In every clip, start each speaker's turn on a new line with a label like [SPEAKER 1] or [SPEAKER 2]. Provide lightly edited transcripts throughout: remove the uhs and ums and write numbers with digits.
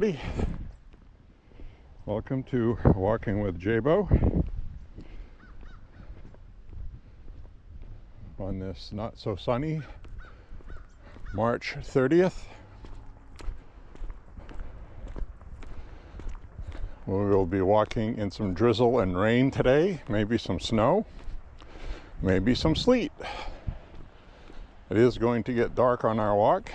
[SPEAKER 1] everybody. Welcome to Walking with J.Beau on this not so sunny March 30th. We will be walking in some drizzle and rain today, maybe some snow, maybe some sleet. It is going to get dark on our walk.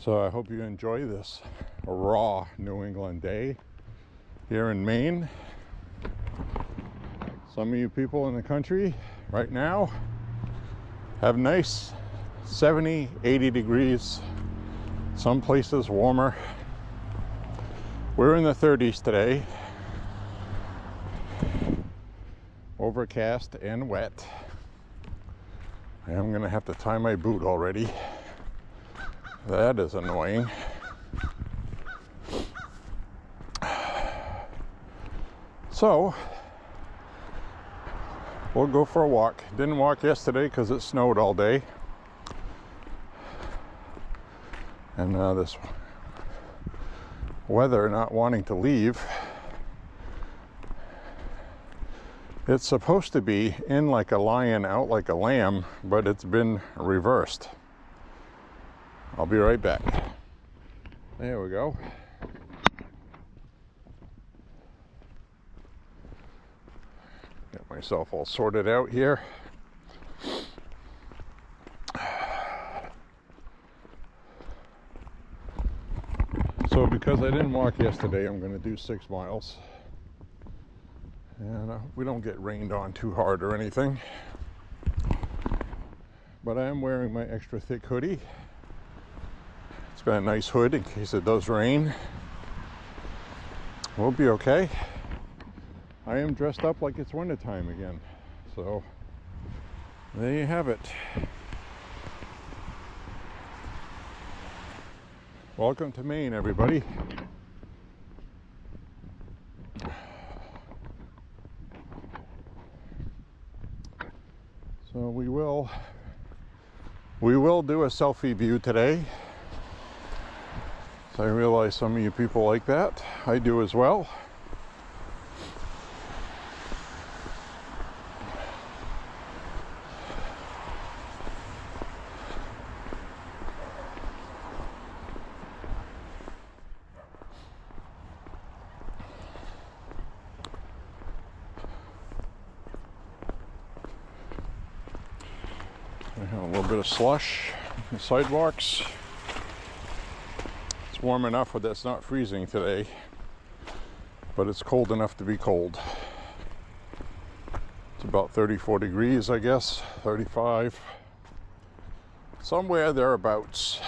[SPEAKER 1] So I hope you enjoy this raw New England day here in Maine. Some of you people in the country right now have nice 70, 80 degrees, some places warmer. We're in the 30s today, overcast and wet. I am gonna have to tie my boot already. That is annoying. So, we'll go for a walk. Didn't walk yesterday because it snowed all day. And this weather not wanting to leave. It's supposed to be in like a lion, out like a lamb, but it's been reversed. I'll be right back. There we go. Get myself all sorted out here. So because I didn't walk yesterday, I'm going to do 6 miles. And we don't get rained on too hard or anything. But I am wearing my extra thick hoodie. It's got a nice hood in case it does rain. We'll be okay. I am dressed up like it's wintertime again. So there you have it. Welcome to Maine, everybody. So we will do a selfie view today. So I realize some of you people like that. I do as well. I have a little bit of slush on the sidewalks. It's warm enough that it's not freezing today, but it's cold enough to be cold. It's about 34 degrees, I guess, 35, somewhere thereabouts.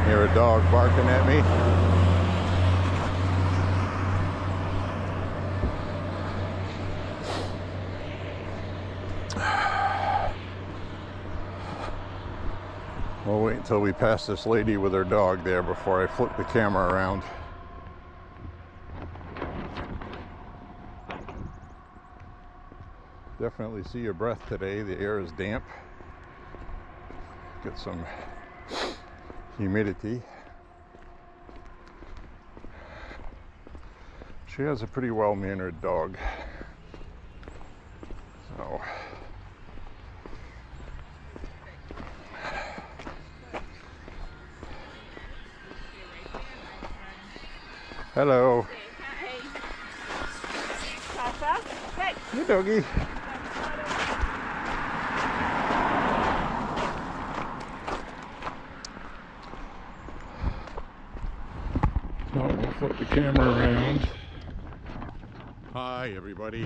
[SPEAKER 1] Hear a dog barking at me. We'll wait until we pass this lady with her dog there before I flip the camera around. Definitely see your breath today. The air is damp. Get some humidity. She has a pretty well-mannered dog. So hello.
[SPEAKER 2] Hey.
[SPEAKER 1] Hey, doggy. So we'll flip the camera around. Hi, everybody.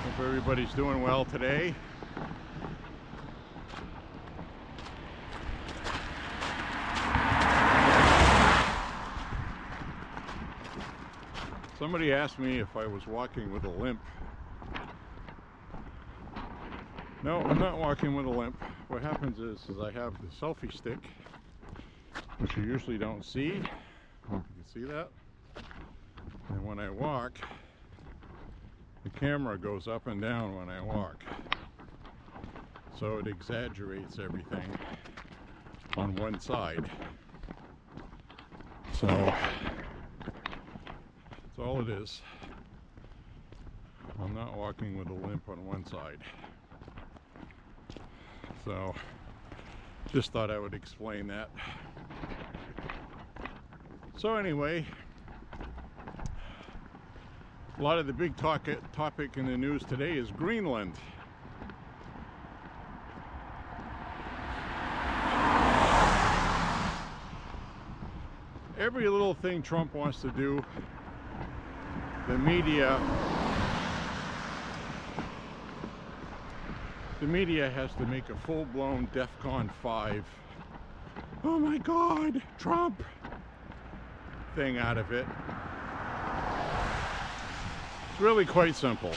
[SPEAKER 1] Hope everybody's doing well today. Somebody asked me if I was walking with a limp. No, I'm not walking with a limp. What happens is I have the selfie stick, which you usually don't see. You can see that. And when I walk, the camera goes up and down when I walk. So it exaggerates everything on one side. So that's all it is. I'm not walking with a limp on one side. So just thought I would explain that. So anyway, a lot of the big topic in the news today is Greenland. Every little thing Trump wants to do, the media has to make a full-blown DEFCON 5, oh my God, Trump thing out of it. It's really quite simple.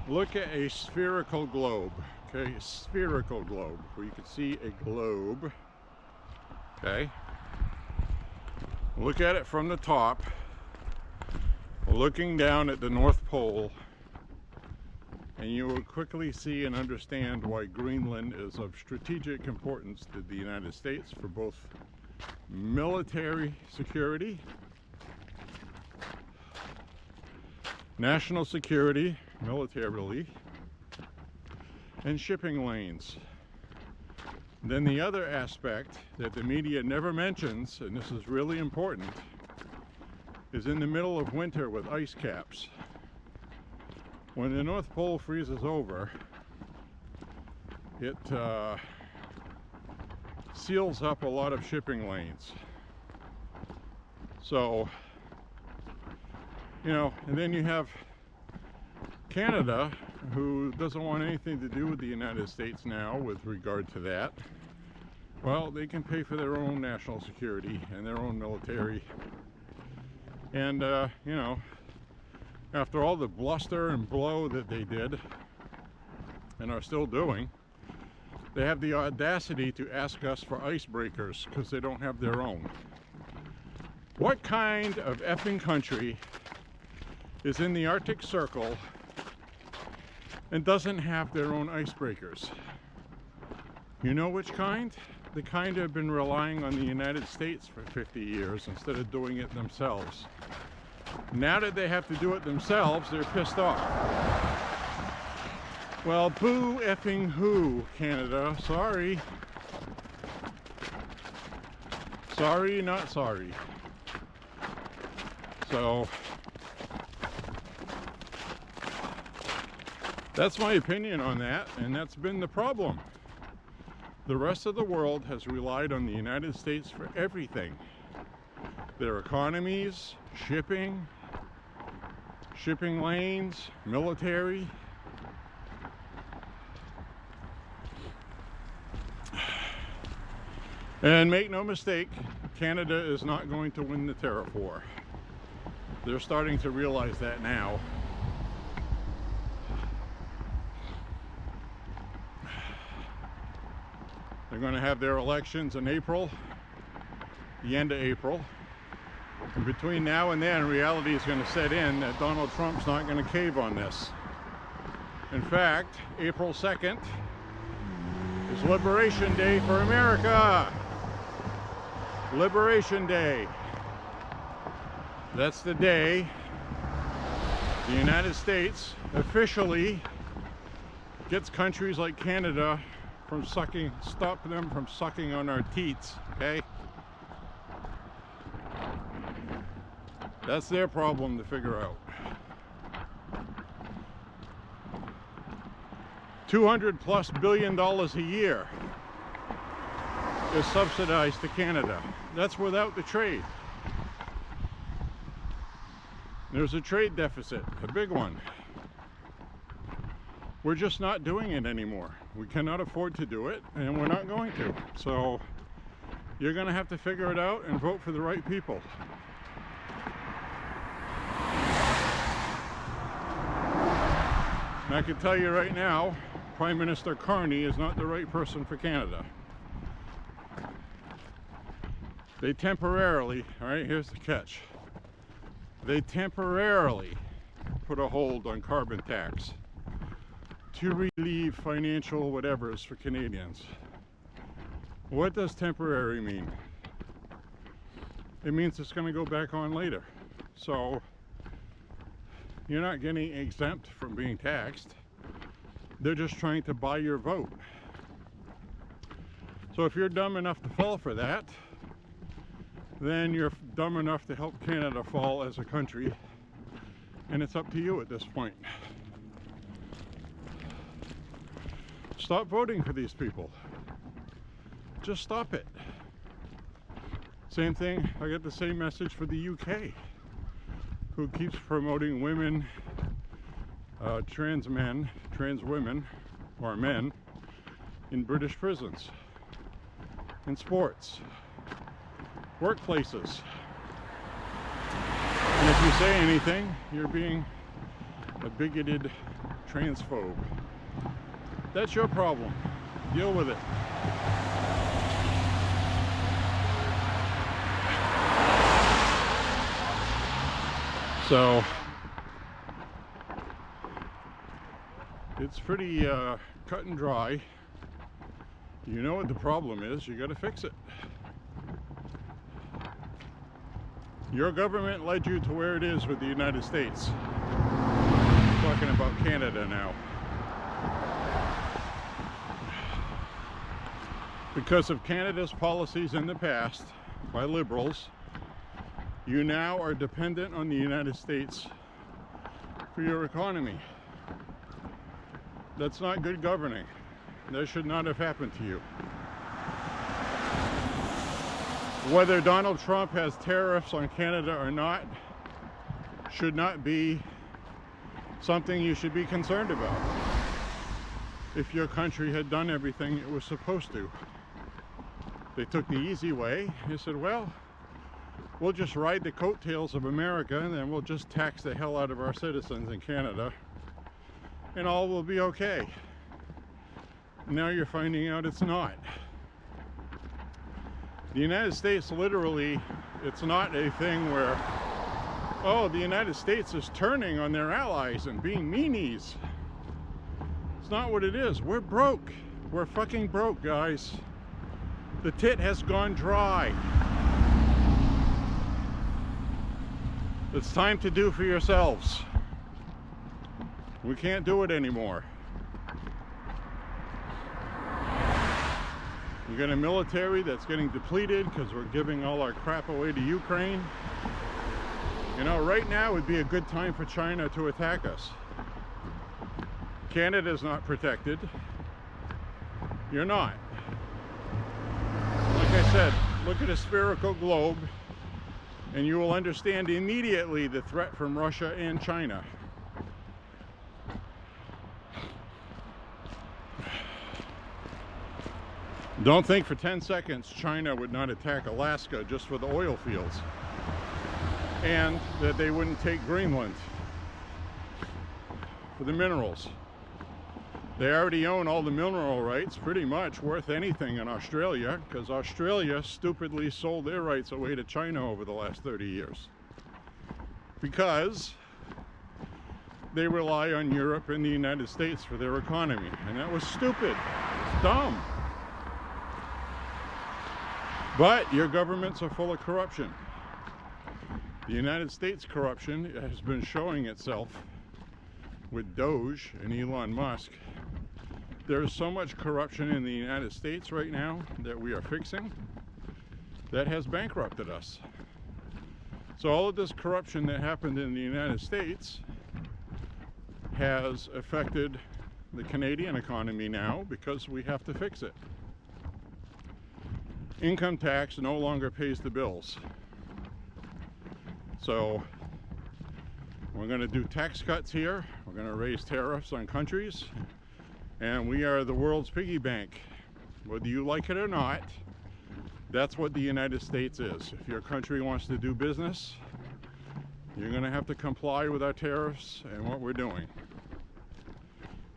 [SPEAKER 1] Look at a spherical globe, okay, a spherical globe, where you can see a globe, okay? Look at it from the top, looking down at the North Pole, and you will quickly see and understand why Greenland is of strategic importance to the United States for both military security, national security, militarily, and shipping lanes. Then the other aspect that the media never mentions, and this is really important, is in the middle of winter with ice caps. When the North Pole freezes over, it seals up a lot of shipping lanes. So, you know, and then you have Canada, who doesn't want anything to do with the United States now with regard to that. Well, they can pay for their own national security and their own military. And, you know, after all the bluster and blow that they did and are still doing, they have the audacity to ask us for icebreakers because they don't have their own. What kind of effing country is in the Arctic Circle and doesn't have their own icebreakers? You know which kind? The kind that have been relying on the United States for 50 years instead of doing it themselves. Now that they have to do it themselves, they're pissed off. Well, boo effing who, Canada? Sorry. Sorry, not sorry. So, that's my opinion on that, and that's been the problem. The rest of the world has relied on the United States for everything. Their economies, shipping lanes, military. And make no mistake, Canada is not going to win the tariff war. They're starting to realize that now. They're going to have their elections in April, the end of April. And between now and then, reality is going to set in that Donald Trump's not going to cave on this. In fact, April 2nd is Liberation Day for America. Liberation Day. That's the day the United States officially gets countries like Canada from stop them from sucking on our teats, okay? That's their problem to figure out. $200+ billion a year is subsidized to Canada. That's without the trade. There's a trade deficit, a big one. We're just not doing it anymore. We cannot afford to do it, and we're not going to. So you're going to have to figure it out and vote for the right people. And I can tell you right now, Prime Minister Carney is not the right person for Canada. They temporarily, all right, here's the catch. They temporarily put a hold on carbon tax to relieve financial whatevers for Canadians. What does temporary mean? It means it's going to go back on later. So you're not getting exempt from being taxed. They're just trying to buy your vote. So if you're dumb enough to fall for that, then you're dumb enough to help Canada fall as a country. And it's up to you at this point. Stop voting for these people. Just stop it. Same thing, I get the same message for the UK, who keeps promoting women, trans men, trans women, or men, in British prisons, in sports, workplaces. And if you say anything, you're being a bigoted transphobe. That's your problem. Deal with it. So it's pretty cut and dry. You know what the problem is, you got to fix it. Your government led you to where it is with the United States. I'm talking about Canada now. Because of Canada's policies in the past by liberals, you now are dependent on the United States for your economy. That's not good governing. That should not have happened to you. Whether Donald Trump has tariffs on Canada or not should not be something you should be concerned about. If your country had done everything it was supposed to. They took the easy way. They said, well, we'll just ride the coattails of America and then we'll just tax the hell out of our citizens in Canada and all will be okay. Now you're finding out it's not. The United States literally, it's not a thing where, oh, the United States is turning on their allies and being meanies. It's not what it is. We're broke. We're fucking broke, guys. The tit has gone dry. It's time to do for yourselves. We can't do it anymore. We got a military that's getting depleted because we're giving all our crap away to Ukraine. You know, right now would be a good time for China to attack us. Canada's not protected. You're not. Like I said, look at a spherical globe and you will understand immediately the threat from Russia and China. Don't think for 10 seconds China would not attack Alaska just for the oil fields, and that they wouldn't take Greenland for the minerals. They already own all the mineral rights, pretty much worth anything in Australia, because Australia stupidly sold their rights away to China over the last 30 years. Because they rely on Europe and the United States for their economy, and that was stupid. It's dumb. But your governments are full of corruption. The United States corruption has been showing itself with Doge and Elon Musk. There's so much corruption in the United States right now that we are fixing that has bankrupted us. So all of this corruption that happened in the United States has affected the Canadian economy now because we have to fix it. Income tax no longer pays the bills. So we're going to do tax cuts here. We're going to raise tariffs on countries. And we are the world's piggy bank. Whether you like it or not, that's what the United States is. If your country wants to do business, you're going to have to comply with our tariffs and what we're doing.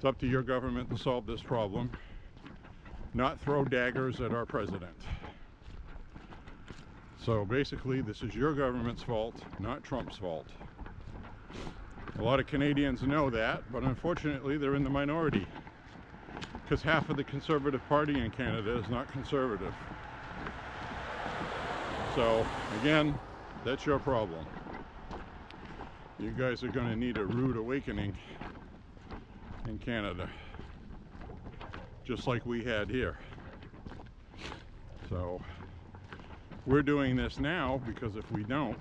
[SPEAKER 1] It's up to your government to solve this problem, not throw daggers at our president. So basically, this is your government's fault, not Trump's fault. A lot of Canadians know that, but unfortunately they're in the minority, because half of the Conservative Party in Canada is not conservative. So again, that's your problem. You guys are going to need a rude awakening in Canada, just like we had here. So we're doing this now because if we don't,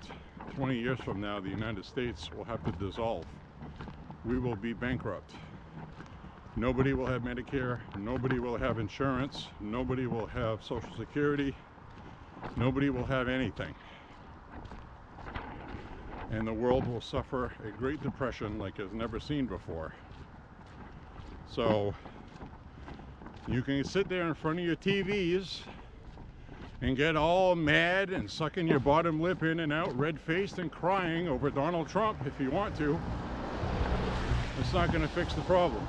[SPEAKER 1] 20 years from now, the United States will have to dissolve. We will be bankrupt. Nobody will have Medicare, nobody will have insurance, nobody will have Social Security, nobody will have anything. And the world will suffer a Great Depression like it's never seen before. So you can sit there in front of your TVs and get all mad and sucking your bottom lip in and out, red-faced and crying over Donald Trump if you want to. It's not going to fix the problem.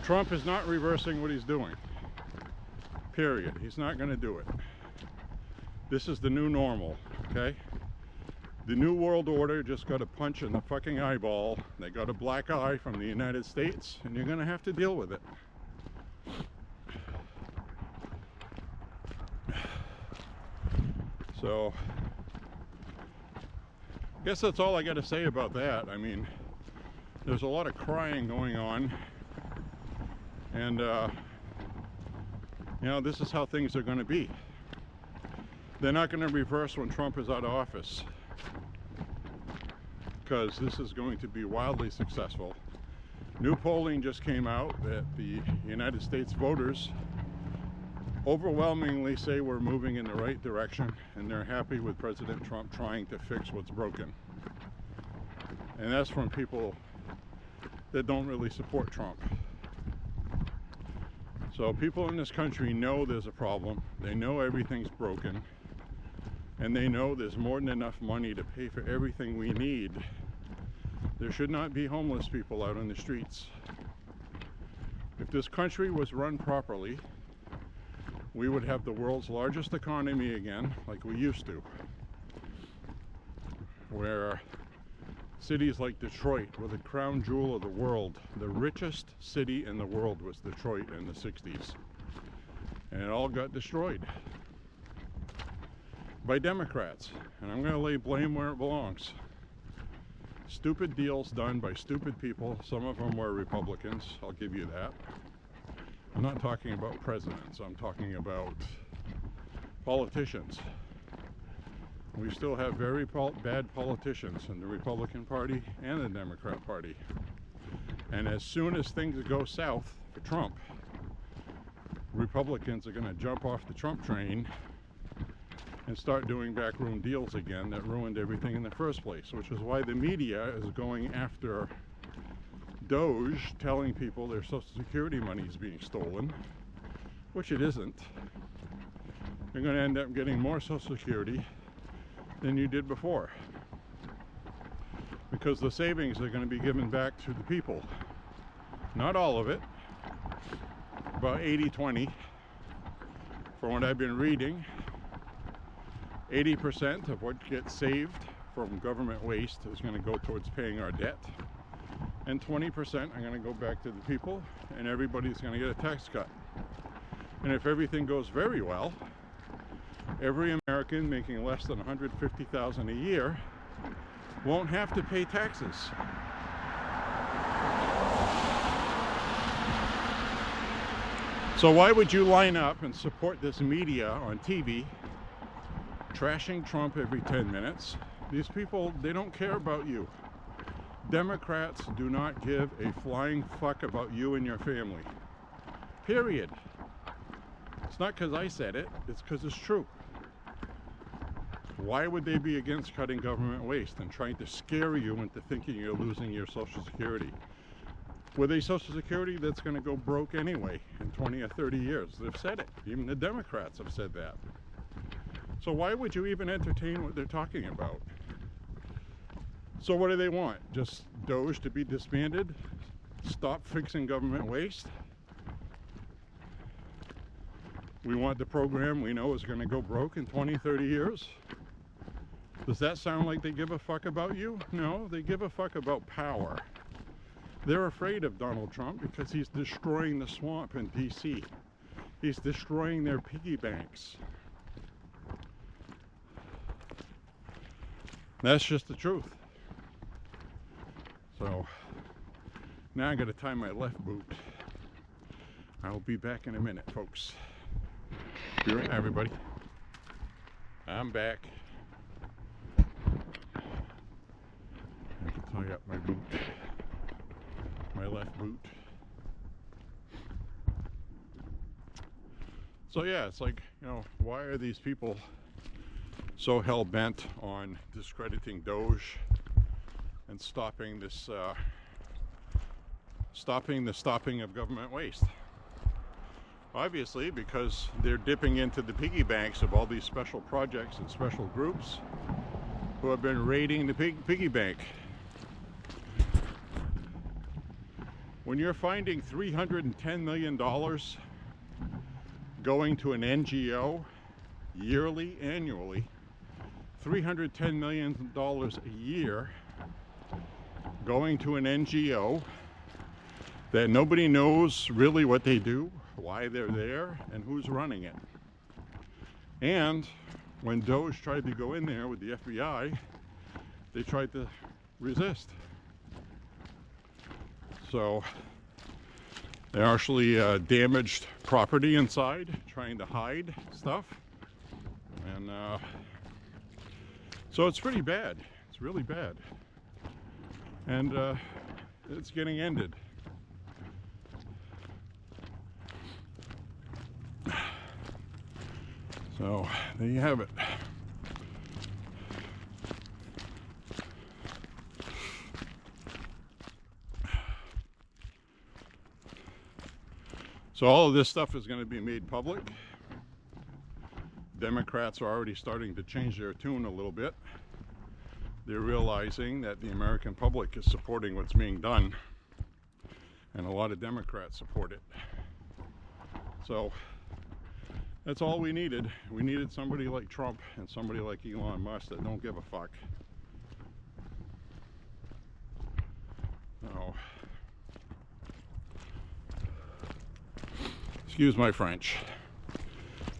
[SPEAKER 1] Trump is not reversing what he's doing. Period. He's not going to do it. This is the new normal, okay? The New World Order just got a punch in the fucking eyeball. They got a black eye from the United States, and you're going to have to deal with it. So, I guess that's all I got to say about that. I mean, there's a lot of crying going on, and you know, this is how things are going to be. They're not going to reverse when Trump is out of office, because this is going to be wildly successful. New polling just came out that the United States voters overwhelmingly say we're moving in the right direction, and they're happy with President Trump trying to fix what's broken. And that's from people that don't really support Trump. So people in this country know there's a problem, they know everything's broken, and they know there's more than enough money to pay for everything we need. There should not be homeless people out on the streets. If this country was run properly, we would have the world's largest economy again, like we used to, where cities like Detroit were the crown jewel of the world. The richest city in the world was Detroit in the 60s, and it all got destroyed by Democrats, and I'm going to lay blame where it belongs. Stupid deals done by stupid people. Some of them were Republicans, I'll give you that. I'm not talking about presidents, I'm talking about politicians. We still have very bad politicians in the Republican Party and the Democrat Party. And as soon as things go south for Trump, Republicans are going to jump off the Trump train and start doing backroom deals again that ruined everything in the first place, which is why the media is going after Doge, telling people their Social Security money is being stolen, which it isn't. You're going to end up getting more Social Security than you did before, because the savings are going to be given back to the people. Not all of it, about 80-20. From what I've been reading, 80% of what gets saved from government waste is going to go towards paying our debt, and 20% are going to go back to the people, and everybody's going to get a tax cut. And if everything goes very well, every American making less than $150,000 a year won't have to pay taxes. So why would you line up and support this media on TV trashing Trump every 10 minutes? These people, they don't care about you. Democrats do not give a flying fuck about you and your family. Period. It's not because I said it, it's because it's true. Why would they be against cutting government waste and trying to scare you into thinking you're losing your Social Security? With a Social Security that's going to go broke anyway in 20 or 30 years. They've said it. Even the Democrats have said that. So why would you even entertain what they're talking about? So what do they want? Just Doge to be disbanded? Stop fixing government waste. We want the program we know is going to go broke in 20, 30 years. Does that sound like they give a fuck about you? No, they give a fuck about power. They're afraid of Donald Trump because he's destroying the swamp in DC. He's destroying their piggy banks. That's just the truth. So now I gotta tie my left boot. I'll be back in a minute, folks. Be right, everybody. I'm back. I can tie up my boot, my left boot. So yeah, it's like, you know, why are these people so hell-bent on discrediting Doge and stopping this, stopping the stopping of government waste? Obviously, because they're dipping into the piggy banks of all these special projects and special groups who have been raiding the piggy bank. When you're finding $310 million going to an NGO yearly, annually, $310 million a year going to an NGO that nobody knows really what they do, why they're there, and who's running it. And when Doge tried to go in there with the FBI, they tried to resist. So they actually damaged property inside, trying to hide stuff. And so it's pretty bad. It's really bad. And it's getting ended. So there you have it. So all of this stuff is going to be made public. Democrats are already starting to change their tune a little bit. They're realizing that the American public is supporting what's being done, and a lot of Democrats support it. So that's all we needed. We needed somebody like Trump and somebody like Elon Musk that don't give a fuck. Oh. Excuse my French.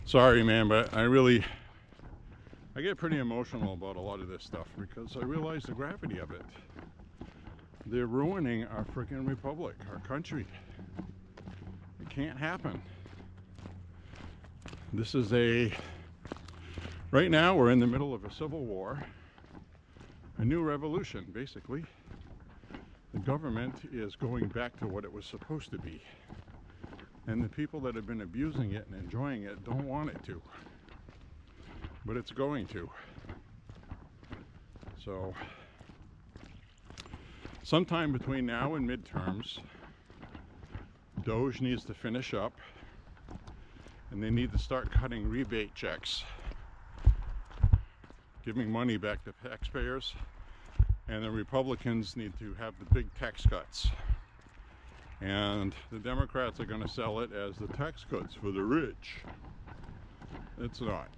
[SPEAKER 1] Sorry, man, but I get pretty emotional about a lot of this stuff because I realize the gravity of it. They're ruining our freaking republic, our country. It can't happen. This is right now we're in the middle of a civil war, a new revolution, basically. The government is going back to what it was supposed to be. And the people that have been abusing it and enjoying it don't want it to. But it's going to. So, sometime between now and midterms, Doge needs to finish up. And they need to start cutting rebate checks, giving money back to taxpayers, and the Republicans need to have the big tax cuts. And the Democrats are going to sell it as the tax cuts for the rich. It's not.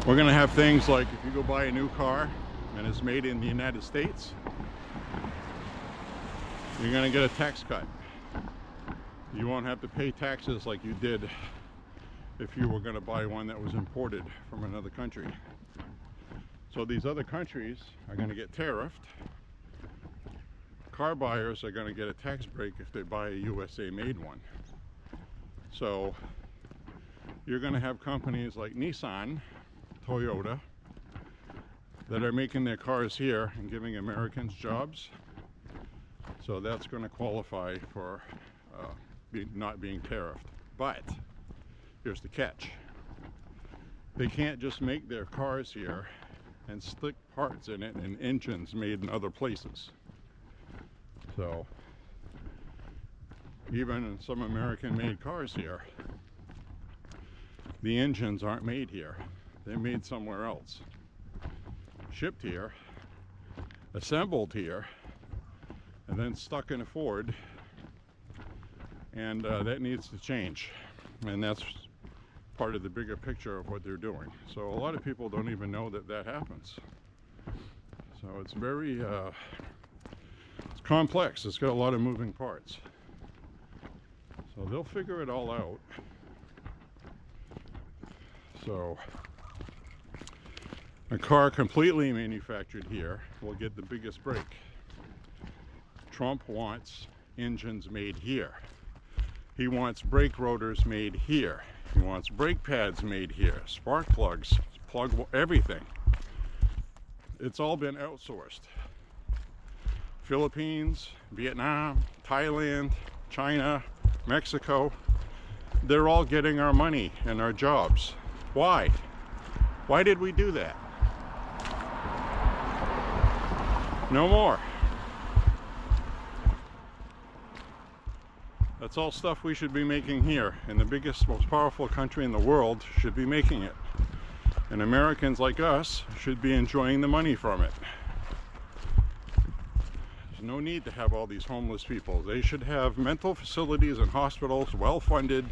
[SPEAKER 1] We're going to have things like if you go buy a new car and it's made in the United States, you're going to get a tax cut. You won't have to pay taxes like you did if you were going to buy one that was imported from another country. So these other countries are going to get tariffed. Car buyers are going to get a tax break if they buy a USA made one. So you're going to have companies like Nissan, Toyota, that are making their cars here and giving Americans jobs. So that's going to qualify for not being tariffed. But here's the catch. They can't just make their cars here and stick parts in it and engines made in other places. So even in some American made cars here, the engines aren't made here. They're made somewhere else. shipped here, assembled here, and then stuck in a Ford, and that needs to change, and that's part of the bigger picture of what they're doing. So a lot of people don't even know that that happens. So it's very it's complex. It's got a lot of moving parts. So they'll figure it all out. So a car completely manufactured here will get the biggest break. Trump wants engines made here. He wants brake rotors made here. He wants brake pads made here, spark plugs, plug everything. It's all been outsourced. Philippines, Vietnam, Thailand, China, Mexico, they're all getting our money and our jobs. Why? Why did we do that? No more. That's all stuff we should be making here, and the biggest, most powerful country in the world should be making it. And Americans like us should be enjoying the money from it. There's no need to have all these homeless people. They should have mental facilities and hospitals, well funded,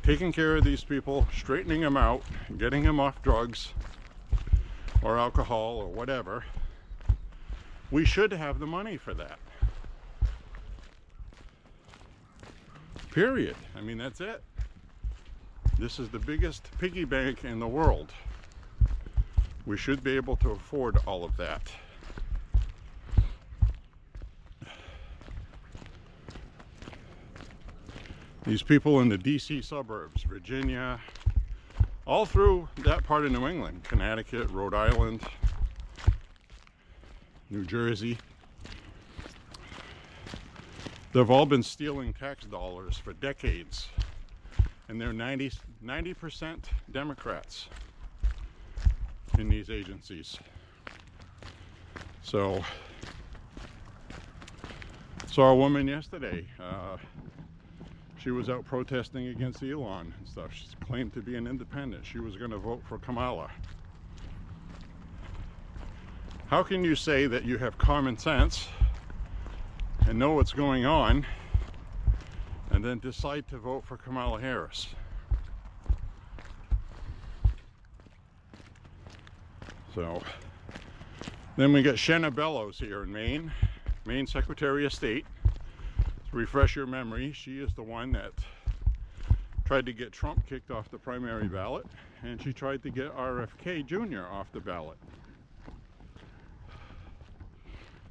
[SPEAKER 1] taking care of these people, straightening them out, getting them off drugs or alcohol or whatever. We should have the money for that. Period. I mean, that's it. This is the biggest piggy bank in the world. We should be able to afford all of that. These people in the DC suburbs, Virginia, all through that part of New England, Connecticut, Rhode Island, New Jersey, they've all been stealing tax dollars for decades, and they're 90% Democrats in these agencies. So, saw a woman yesterday. She was out protesting against Elon and stuff. She claimed to be an independent. She was going to vote for Kamala. How can you say that you have common sense and know what's going on, and then decide to vote for Kamala Harris? So then we got Shenna Bellows here in Maine Secretary of State. To refresh your memory, she is the one that tried to get Trump kicked off the primary ballot, and she tried to get RFK Jr. off the ballot.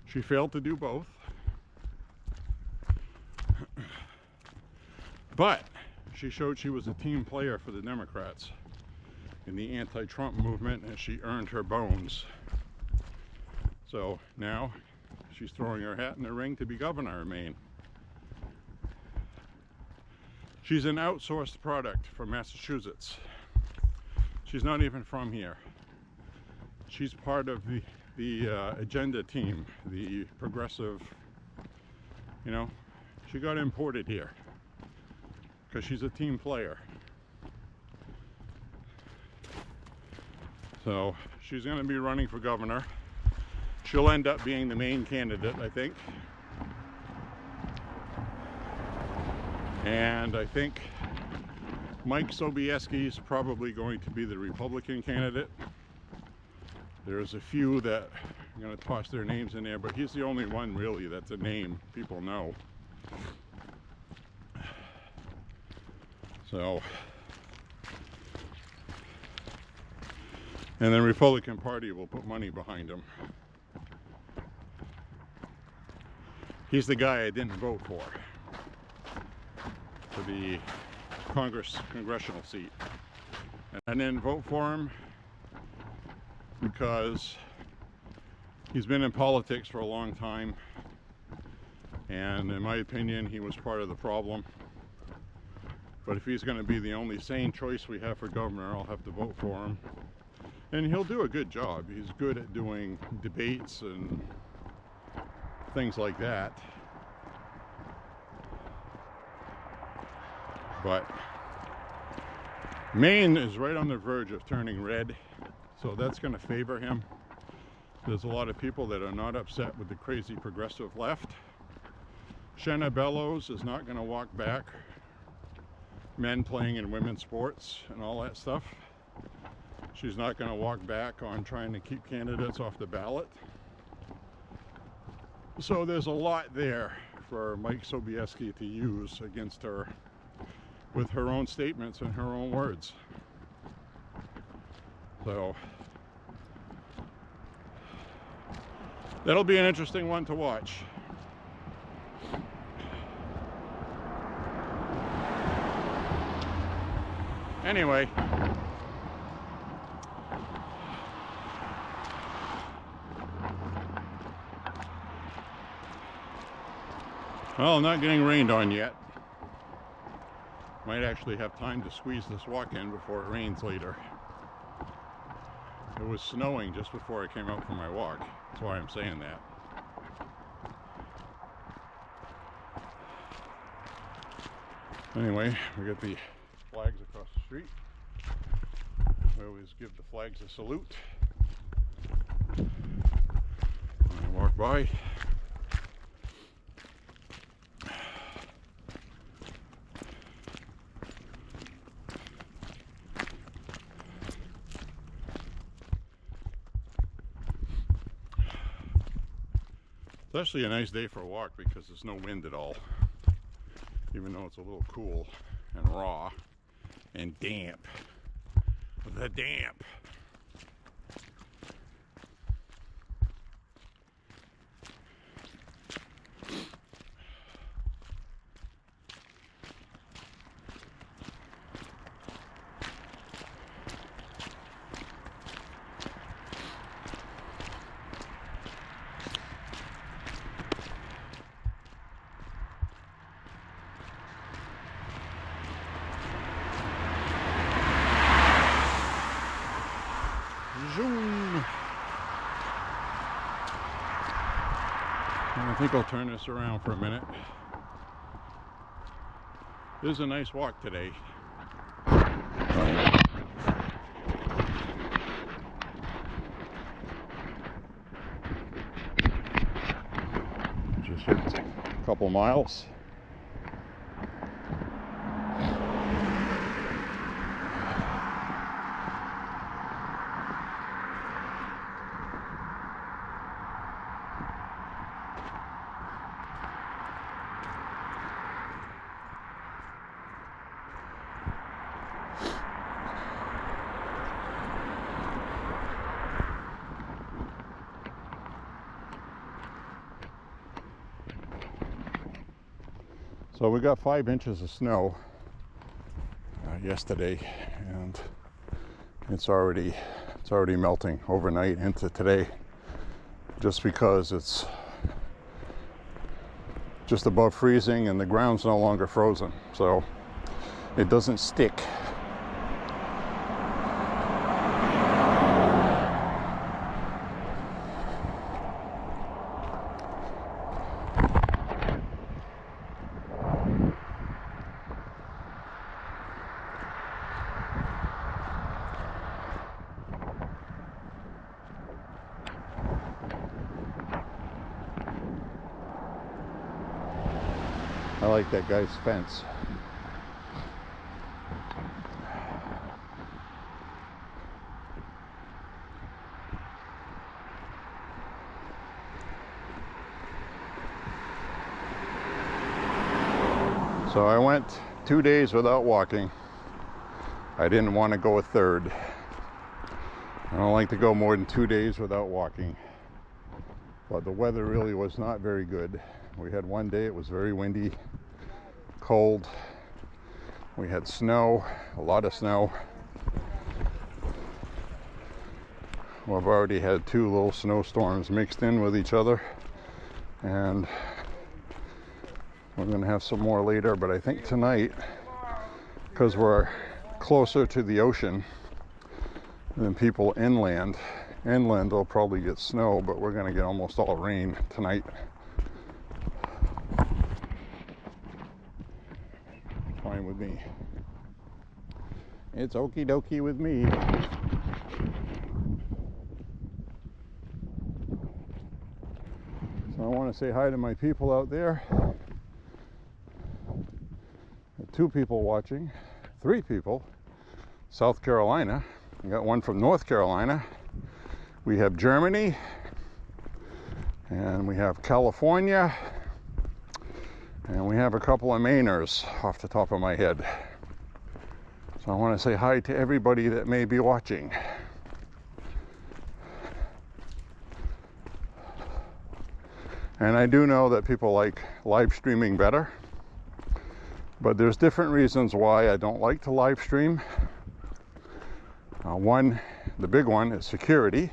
[SPEAKER 1] She failed to do both. But she showed she was a team player for the Democrats in the anti-Trump movement, and she earned her bones. So now she's throwing her hat in the ring to be governor of Maine. She's an outsourced product from Massachusetts. She's not even from here. She's part of the agenda team, the progressive, you know, she got imported here because she's a team player. So she's going to be running for governor. She'll end up being the main candidate, I think. And I think Mike Sobieski is probably going to be the Republican candidate. There's a few that are going to toss their names in there, but he's the only one really that's a name people know. So, and the Republican Party will put money behind him. He's the guy I didn't vote for the congressional seat. And I didn't vote for him because he's been in politics for a long time, and in my opinion he was part of the problem. But if he's going to be the only sane choice we have for governor, I'll have to vote for him. And he'll do a good job. He's good at doing debates and things like that. But Maine is right on the verge of turning red, so that's going to favor him. There's a lot of people that are not upset with the crazy progressive left. Shenna Bellows is not going to walk back men playing in women's sports and all that stuff. She's not going to walk back on trying to keep candidates off the ballot. So there's a lot there for Mike Sobieski to use against her with her own statements and her own words. So that'll be an interesting one to watch. Anyway, well, I'm not getting rained on yet. Might actually have time to squeeze this walk in before it rains later. It was snowing just before I came out for my walk. That's why I'm saying that. Anyway, we got the flags across the street. We always give the flags a salute when I walk by. It's actually a nice day for a walk because there's no wind at all, even though it's a little cool and raw and damp. The damp. Zoom. And I think I'll turn this around for a minute. This is a nice walk today. Just hit a couple miles. So we got 5 inches of snow yesterday, and it's already melting overnight into today, just because it's just above freezing and the ground's no longer frozen, so it doesn't stick. I like that guy's fence. So I went 2 days without walking. I didn't want to go a third. I don't like to go more than 2 days without walking. But the weather really was not very good. We had one day it was very windy, cold. We had snow, a lot of snow. We've already had 2 little snowstorms mixed in with each other, and we're going to have some more later. But I think tonight, because we're closer to the ocean than people inland will probably get snow, but we're going to get almost all rain tonight. Fine with me. It's okie dokie with me. So I want to say hi to my people out there. 2 people watching, 3 people. South Carolina. We got one from North Carolina. We have Germany. And we have California. And we have a couple of Mainers off the top of my head. So I want to say hi to everybody that may be watching. And I do know that people like live streaming better, but there's different reasons why I don't like to live stream. One, the big one, is security.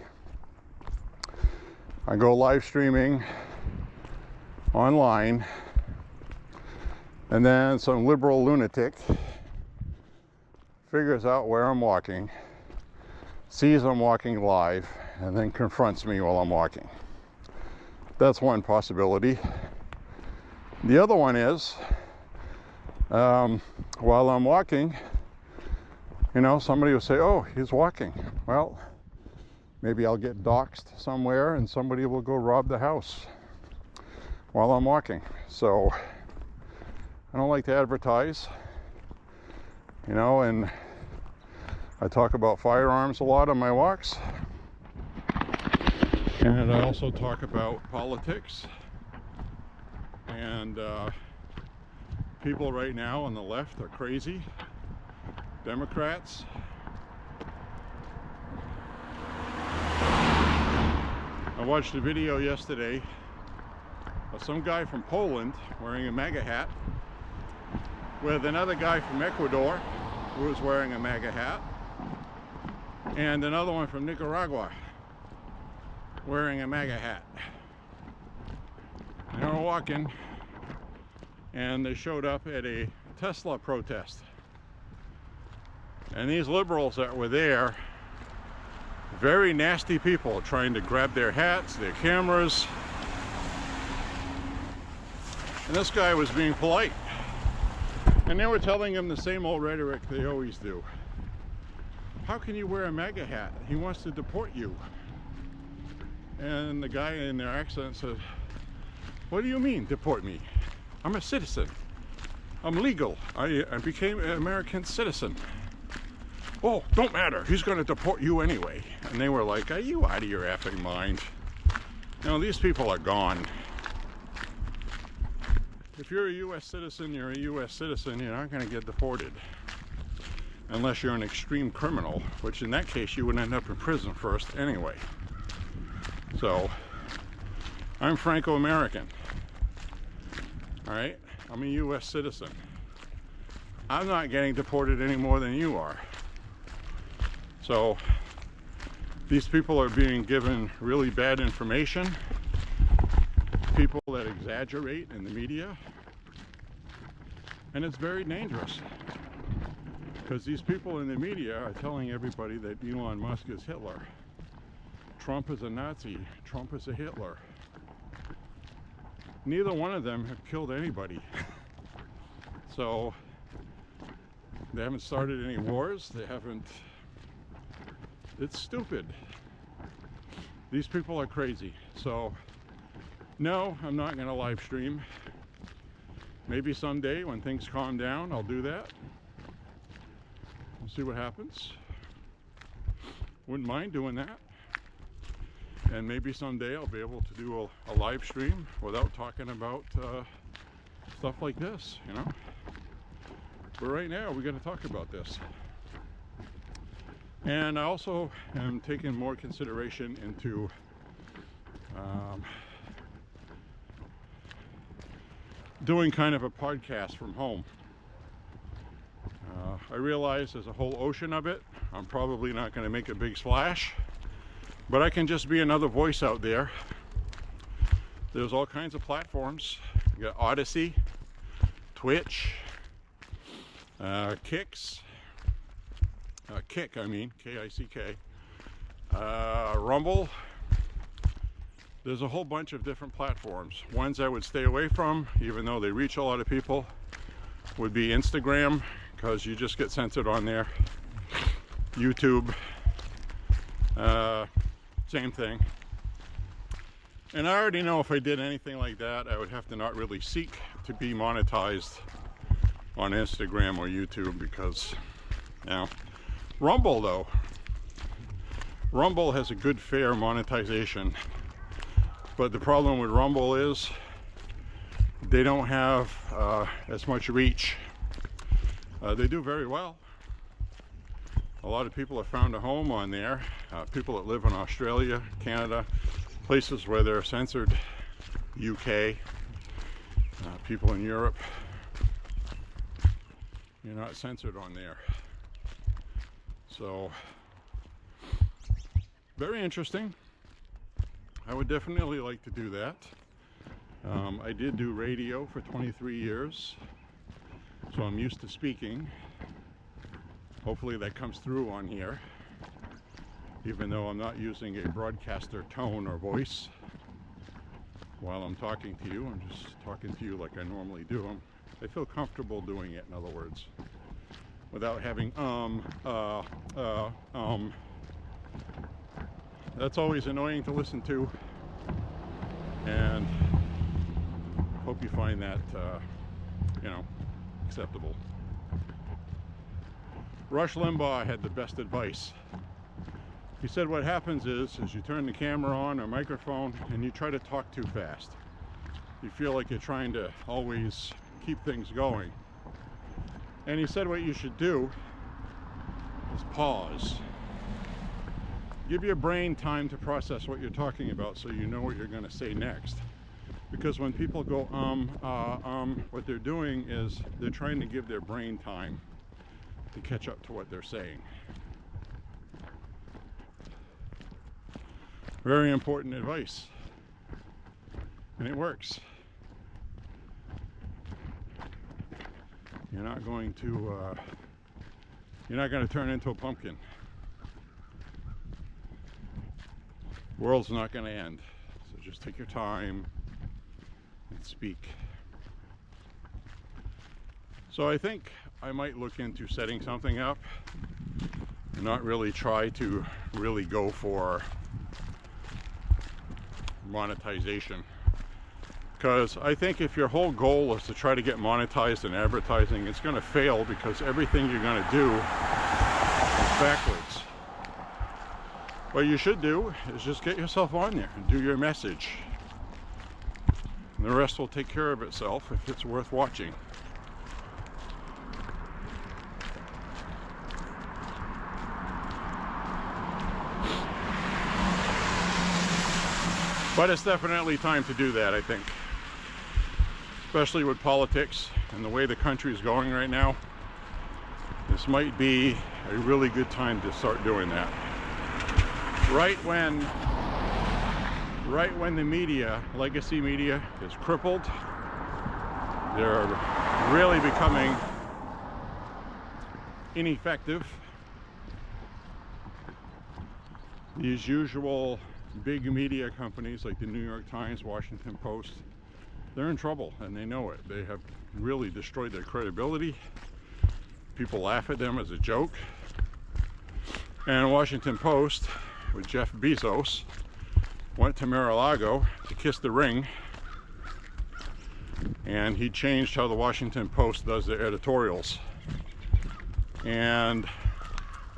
[SPEAKER 1] I go live streaming online, and then some liberal lunatic figures out where I'm walking, sees I'm walking live, and then confronts me while I'm walking. That's one possibility. The other one is, while I'm walking, you know, somebody will say, oh, he's walking. Well, maybe I'll get doxxed somewhere and somebody will go rob the house while I'm walking. So I don't like to advertise, you know, and I talk about firearms a lot on my walks. And I also talk about politics, and people right now on the left are crazy. Democrats. I watched a video yesterday of some guy from Poland wearing a MAGA hat with another guy from Ecuador who was wearing a MAGA hat, and another one from Nicaragua wearing a MAGA hat. They were walking, and they showed up at a Tesla protest. And these liberals that were there, very nasty people, trying to grab their hats, their cameras. And this guy was being polite. And they were telling him the same old rhetoric they always do. How can you wear a MAGA hat? He wants to deport you. And the guy in their accent said, what do you mean, deport me? I'm a citizen. I'm legal. I became an American citizen. Oh, don't matter. He's going to deport you anyway. And they were like, are you out of your effing mind? You know, these people are gone. If you're a U.S. citizen, you're a U.S. citizen. You're not going to get deported. Unless you're an extreme criminal, which in that case you would end up in prison first anyway. So, I'm Franco-American, all right? I'm a U.S. citizen. I'm not getting deported any more than you are. So, these people are being given really bad information. People that exaggerate in the media. And it's very dangerous. Because these people in the media are telling everybody that Elon Musk is Hitler. Trump is a Nazi. Trump is a Hitler. Neither one of them have killed anybody. So they haven't started any wars. They haven't. It's stupid. These people are crazy. So no, I'm not going to live stream. Maybe someday when things calm down, I'll do that. We'll see what happens. Wouldn't mind doing that. And maybe someday I'll be able to do a live stream without talking about stuff like this, you know. But right now, we got to talk about this. And I also am taking more consideration into doing kind of a podcast from home. I realize there's a whole ocean of it. I'm probably not going to make a big splash, but I can just be another voice out there. There's all kinds of platforms. You got Odyssey, Twitch, Kicks, Kick, I mean, K-I-C-K, Rumble. There's a whole bunch of different platforms. Ones I would stay away from, even though they reach a lot of people, would be Instagram, because you just get censored on there. YouTube, same thing. And I already know if I did anything like that, I would have to not really seek to be monetized on Instagram or YouTube, because, you know, Rumble though. Rumble has a good, fair monetization. But the problem with Rumble is they don't have as much reach. They do very well. A lot of people have found a home on there. People that live in Australia, Canada, places where they're censored, UK, people in Europe, you're not censored on there. So, very interesting. I would definitely like to do that. I did do radio for 23 years, so I'm used to speaking. Hopefully that comes through on here, even though I'm not using a broadcaster tone or voice while I'm talking to you. I'm just talking to you like I normally do. I feel comfortable doing it, in other words, without having That's always annoying to listen to, and hope you find that, you know, acceptable. Rush Limbaugh had the best advice. He said what happens is you turn the camera on or microphone and you try to talk too fast. You feel like you're trying to always keep things going. And he said what you should do is pause. Give your brain time to process what you're talking about so you know what you're going to say next. Because when people go what they're doing is they're trying to give their brain time to catch up to what they're saying. Very important advice, and it works. You're not going to turn into a pumpkin. The world's not going to end, so just take your time and speak. So I think I might look into setting something up and not really try to really go for monetization, because I think if your whole goal is to try to get monetized in advertising, it's going to fail, because everything you're going to do is backwards. What you should do is just get yourself on there and do your message, and the rest will take care of itself if it's worth watching. But it's definitely time to do that, I think. Especially with politics and the way the country is going right now. This might be a really good time to start doing that. Right when the media, legacy media, is crippled, they're really becoming ineffective. These usual big media companies like the New York Times, Washington Post, they're in trouble, and they know it. They have really destroyed their credibility. People laugh at them as a joke. And Washington Post, with Jeff Bezos, went to Mar-a-Lago to kiss the ring, and he changed how the Washington Post does their editorials. And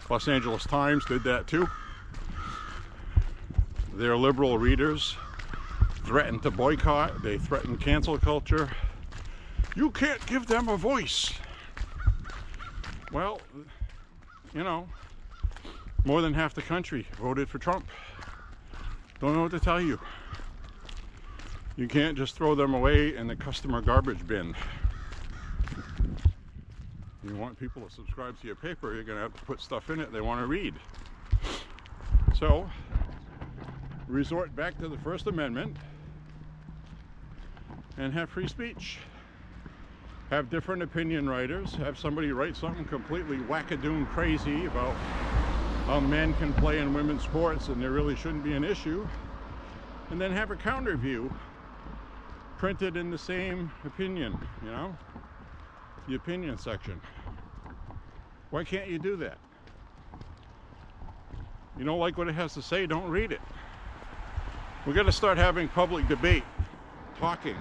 [SPEAKER 1] Los Angeles Times did that too. Their liberal readers threatened to boycott. They threatened cancel culture. You can't give them a voice. Well, you know, more than half the country voted for Trump. Don't know what to tell you. You can't just throw them away in the customer garbage bin. You want people to subscribe to your paper, you're going to have to put stuff in it they want to read. So, resort back to the First Amendment and have free speech. Have different opinion writers. Have somebody write something completely wackadoon crazy about how men can play in women's sports and there really shouldn't be an issue. And then have a counter view printed in the same opinion, you know? The opinion section. Why can't you do that? You don't like what it has to say, don't read it. We got to start having public debate, talking,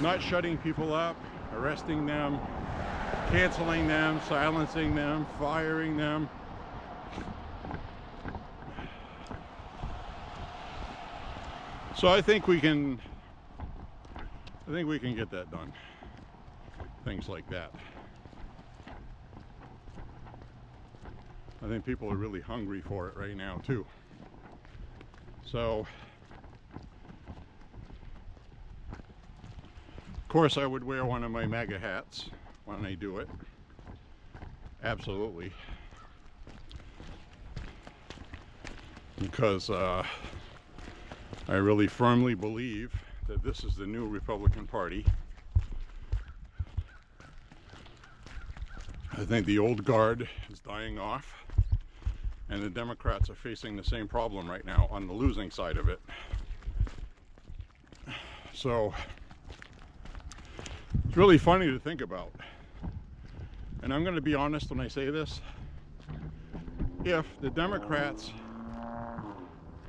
[SPEAKER 1] not shutting people up, arresting them, canceling them, silencing them, firing them. So I think we can get that done. Things like that. I think people are really hungry for it right now too. So, of course, I would wear one of my MAGA hats when I do it. Absolutely. Because I really firmly believe that this is the new Republican Party. I think the old guard is dying off, and the Democrats are facing the same problem right now on the losing side of it. So it's really funny to think about. And I'm going to be honest when I say this. If the Democrats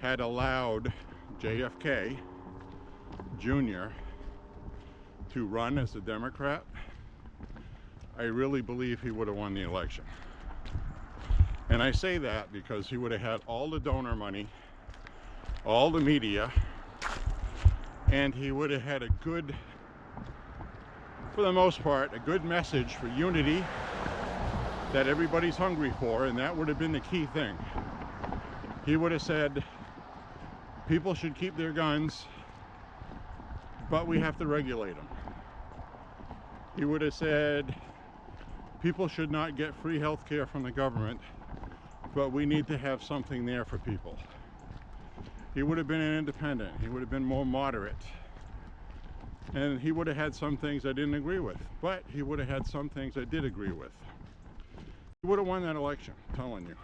[SPEAKER 1] had allowed JFK Jr. to run as a Democrat, I really believe he would have won the election. And I say that because he would have had all the donor money, all the media, and he would have had a good, for the most part, a good message for unity that everybody's hungry for, and that would have been the key thing. He would have said, people should keep their guns, but we have to regulate them. He would have said, people should not get free health care from the government, but we need to have something there for people. He would have been an independent. He would have been more moderate. And he would have had some things I didn't agree with, but he would have had some things I did agree with. He would have won that election, I'm telling you.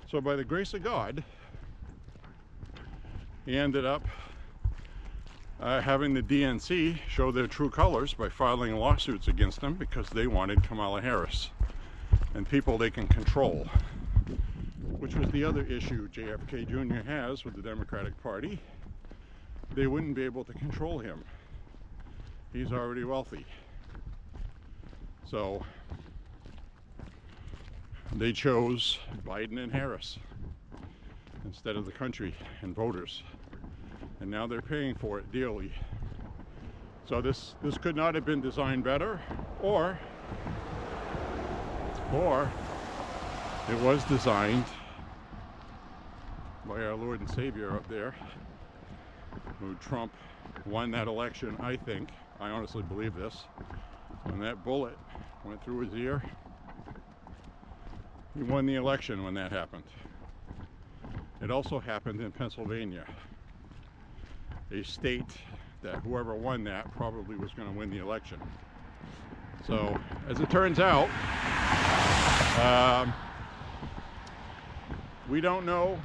[SPEAKER 1] So by the grace of God, he ended up having the DNC show their true colors by filing lawsuits against them because they wanted Kamala Harris and people they can control, which was the other issue JFK Jr. has with the Democratic Party. They wouldn't be able to control him. He's already wealthy. So they chose Biden and Harris instead of the country and voters. And now they're paying for it dearly. So this could not have been designed better, or it was designed by our Lord and Savior up there, who Trump won that election, I think. I honestly believe this. When that bullet went through his ear, he won the election when that happened. It also happened in Pennsylvania, a state that whoever won that probably was going to win the election. So, as it turns out, we don't know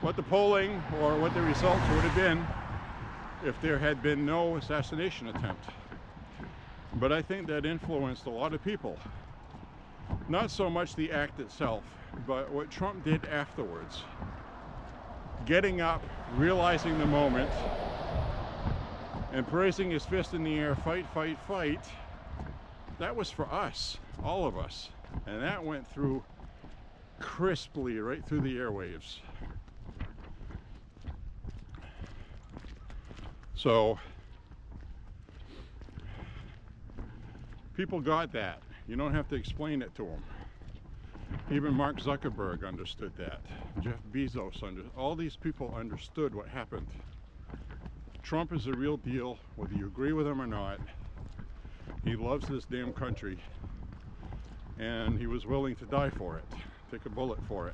[SPEAKER 1] what the polling or what the results would have been if there had been no assassination attempt. But I think that influenced a lot of people. Not so much the act itself, but what Trump did afterwards. Getting up, realizing the moment, and raising his fist in the air, fight, fight, fight. That was for us, all of us. And that went through crisply, right through the airwaves. So, people got that. You don't have to explain it to them. Even Mark Zuckerberg understood that. Jeff Bezos understood. All these people understood what happened. Trump is a real deal, whether you agree with him or not. He loves this damn country, and he was willing to die for it, take a bullet for it.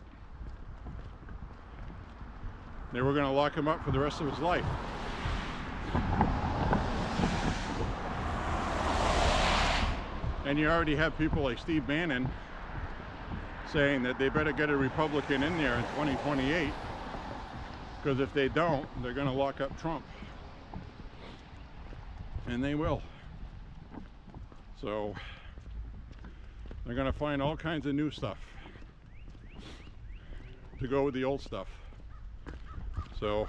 [SPEAKER 1] They were going to lock him up for the rest of his life. And you already have people like Steve Bannon saying that they better get a Republican in there in 2028, because if they don't, they're going to lock up Trump. And they will. So they're going to find all kinds of new stuff to go with the old stuff. So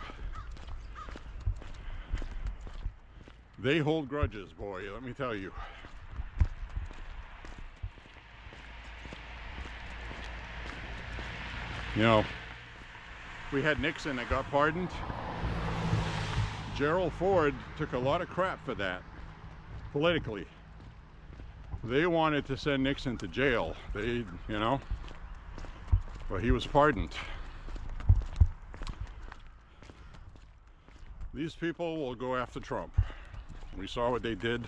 [SPEAKER 1] they hold grudges, boy, let me tell you. You know, we had Nixon that got pardoned. Gerald Ford took a lot of crap for that, politically. They wanted to send Nixon to jail. You know, but he was pardoned. These people will go after Trump. We saw what they did.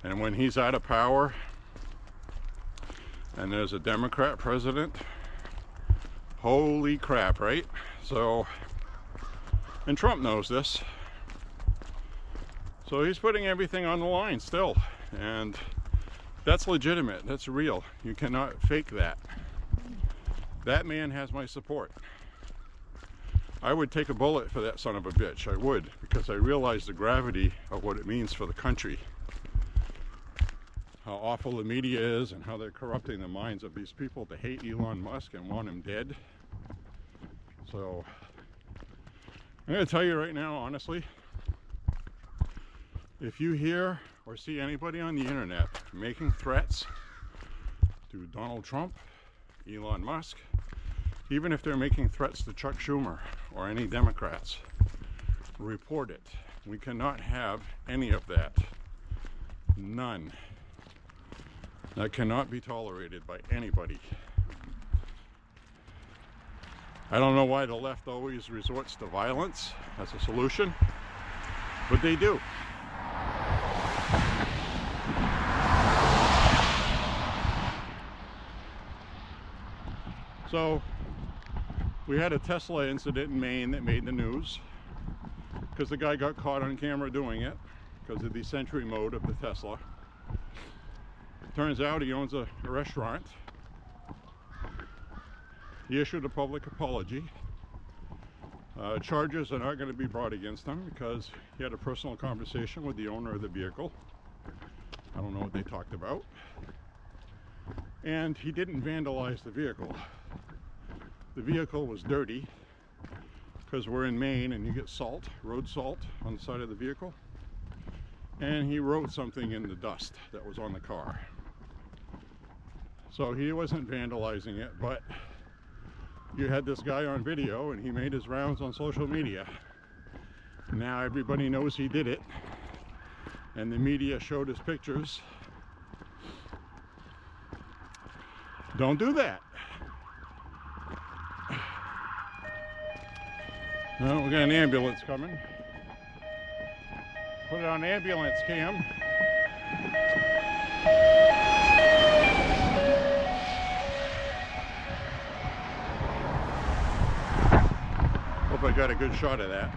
[SPEAKER 1] And when he's out of power and there's a Democrat president, holy crap, right? So, and Trump knows this. So he's putting everything on the line still. And that's legitimate. That's real. You cannot fake that. That man has my support. I would take a bullet for that son of a bitch. I would, because I realize the gravity of what it means for the country. How awful the media is and how they're corrupting the minds of these people to hate Elon Musk and want him dead. So, I'm going to tell you right now, honestly, if you hear or see anybody on the internet making threats to Donald Trump, Elon Musk, even if they're making threats to Chuck Schumer or any Democrats, report it. We cannot have any of that. None. That cannot be tolerated by anybody. I don't know why the left always resorts to violence as a solution, but they do. So, we had a Tesla incident in Maine that made the news because the guy got caught on camera doing it because of the Sentry mode of the Tesla. Turns out he owns a restaurant. He issued a public apology. Charges are not going to be brought against him because he had a personal conversation with the owner of the vehicle. I don't know what they talked about. And he didn't vandalize the vehicle. The vehicle was dirty because we're in Maine and you get salt, road salt, on the side of the vehicle. And he wrote something in the dust that was on the car. So he wasn't vandalizing it, but you had this guy on video and he made his rounds on social media. Now everybody knows he did it, and the media showed his pictures. Don't do that. Well, we got an ambulance coming. Put it on ambulance cam. Hope I got a good shot of that.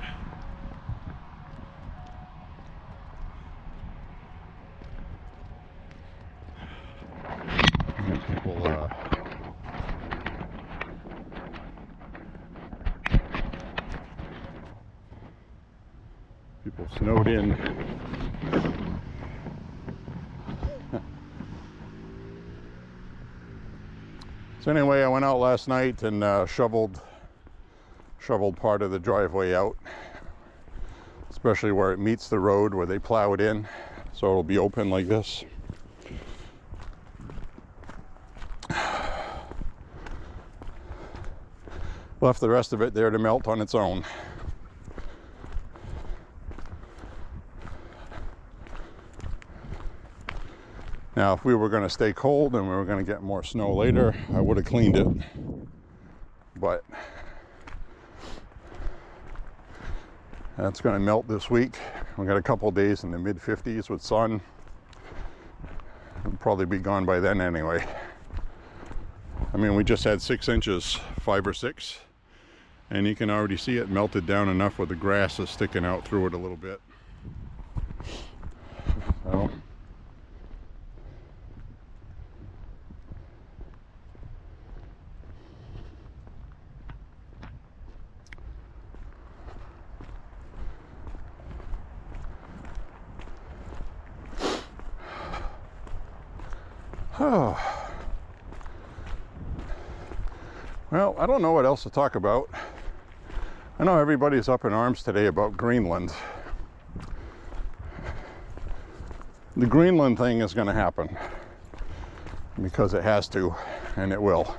[SPEAKER 1] People snowed in. So anyway, I went out last night and shoveled part of the driveway out, especially where it meets the road, where they plow it in, so it'll be open like this. Left the rest of it there to melt on its own. Now, if we were going to stay cold and we were going to get more snow later, I would have cleaned it. But that's going to melt this week. We got a couple days in the mid-50s with sun. It'll probably be gone by then anyway. I mean, we just had 6 inches, 5 or 6, and you can already see it melted down enough where the grass is sticking out through it a little bit. So, well, I don't know what else to talk about. I know everybody's up in arms today about Greenland. The Greenland thing is going to happen because it has to, and it will.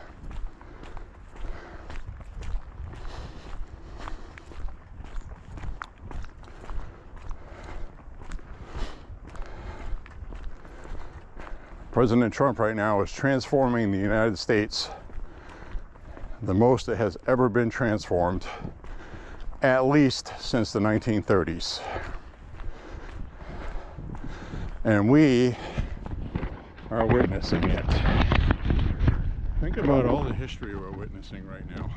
[SPEAKER 1] President Trump right now is transforming the United States the most it has ever been transformed, at least since the 1930s. And we are witnessing it. Think about all the history we're witnessing right now.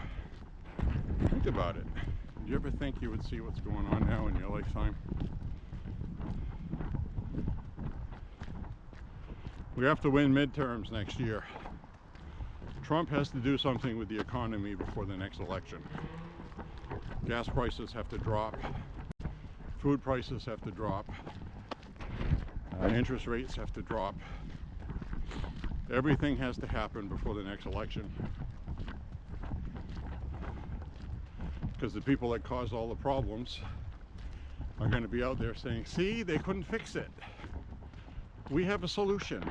[SPEAKER 1] Think about it. Did you ever think you would see what's going on now in your lifetime? We have to win midterms next year. Trump has to do something with the economy before the next election. Gas prices have to drop. Food prices have to drop. Interest rates have to drop. Everything has to happen before the next election. Because the people that caused all the problems are going to be out there saying, see, they couldn't fix it. We have a solution.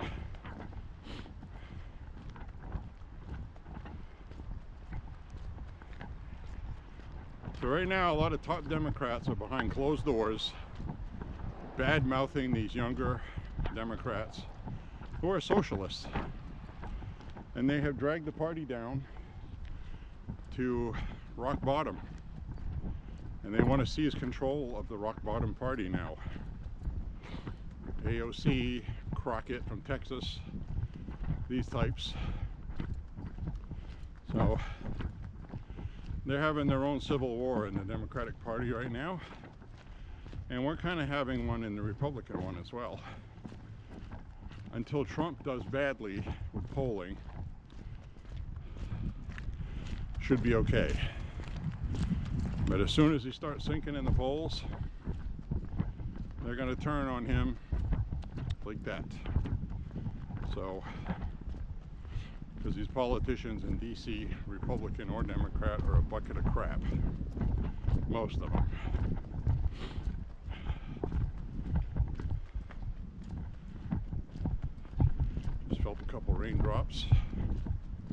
[SPEAKER 1] So right now, a lot of top Democrats are behind closed doors, bad-mouthing these younger Democrats who are socialists. And they have dragged the party down to rock bottom. And they want to seize control of the rock bottom party now. AOC, Crockett from Texas, these types. So they're having their own civil war in the Democratic Party right now. And we're kind of having one in the Republican one as well. Until Trump does badly with polling, should be okay. But as soon as he starts sinking in the polls, they're going to turn on him like that. So, because these politicians in DC, Republican or Democrat, are a bucket of crap. Most of them. Just felt a couple raindrops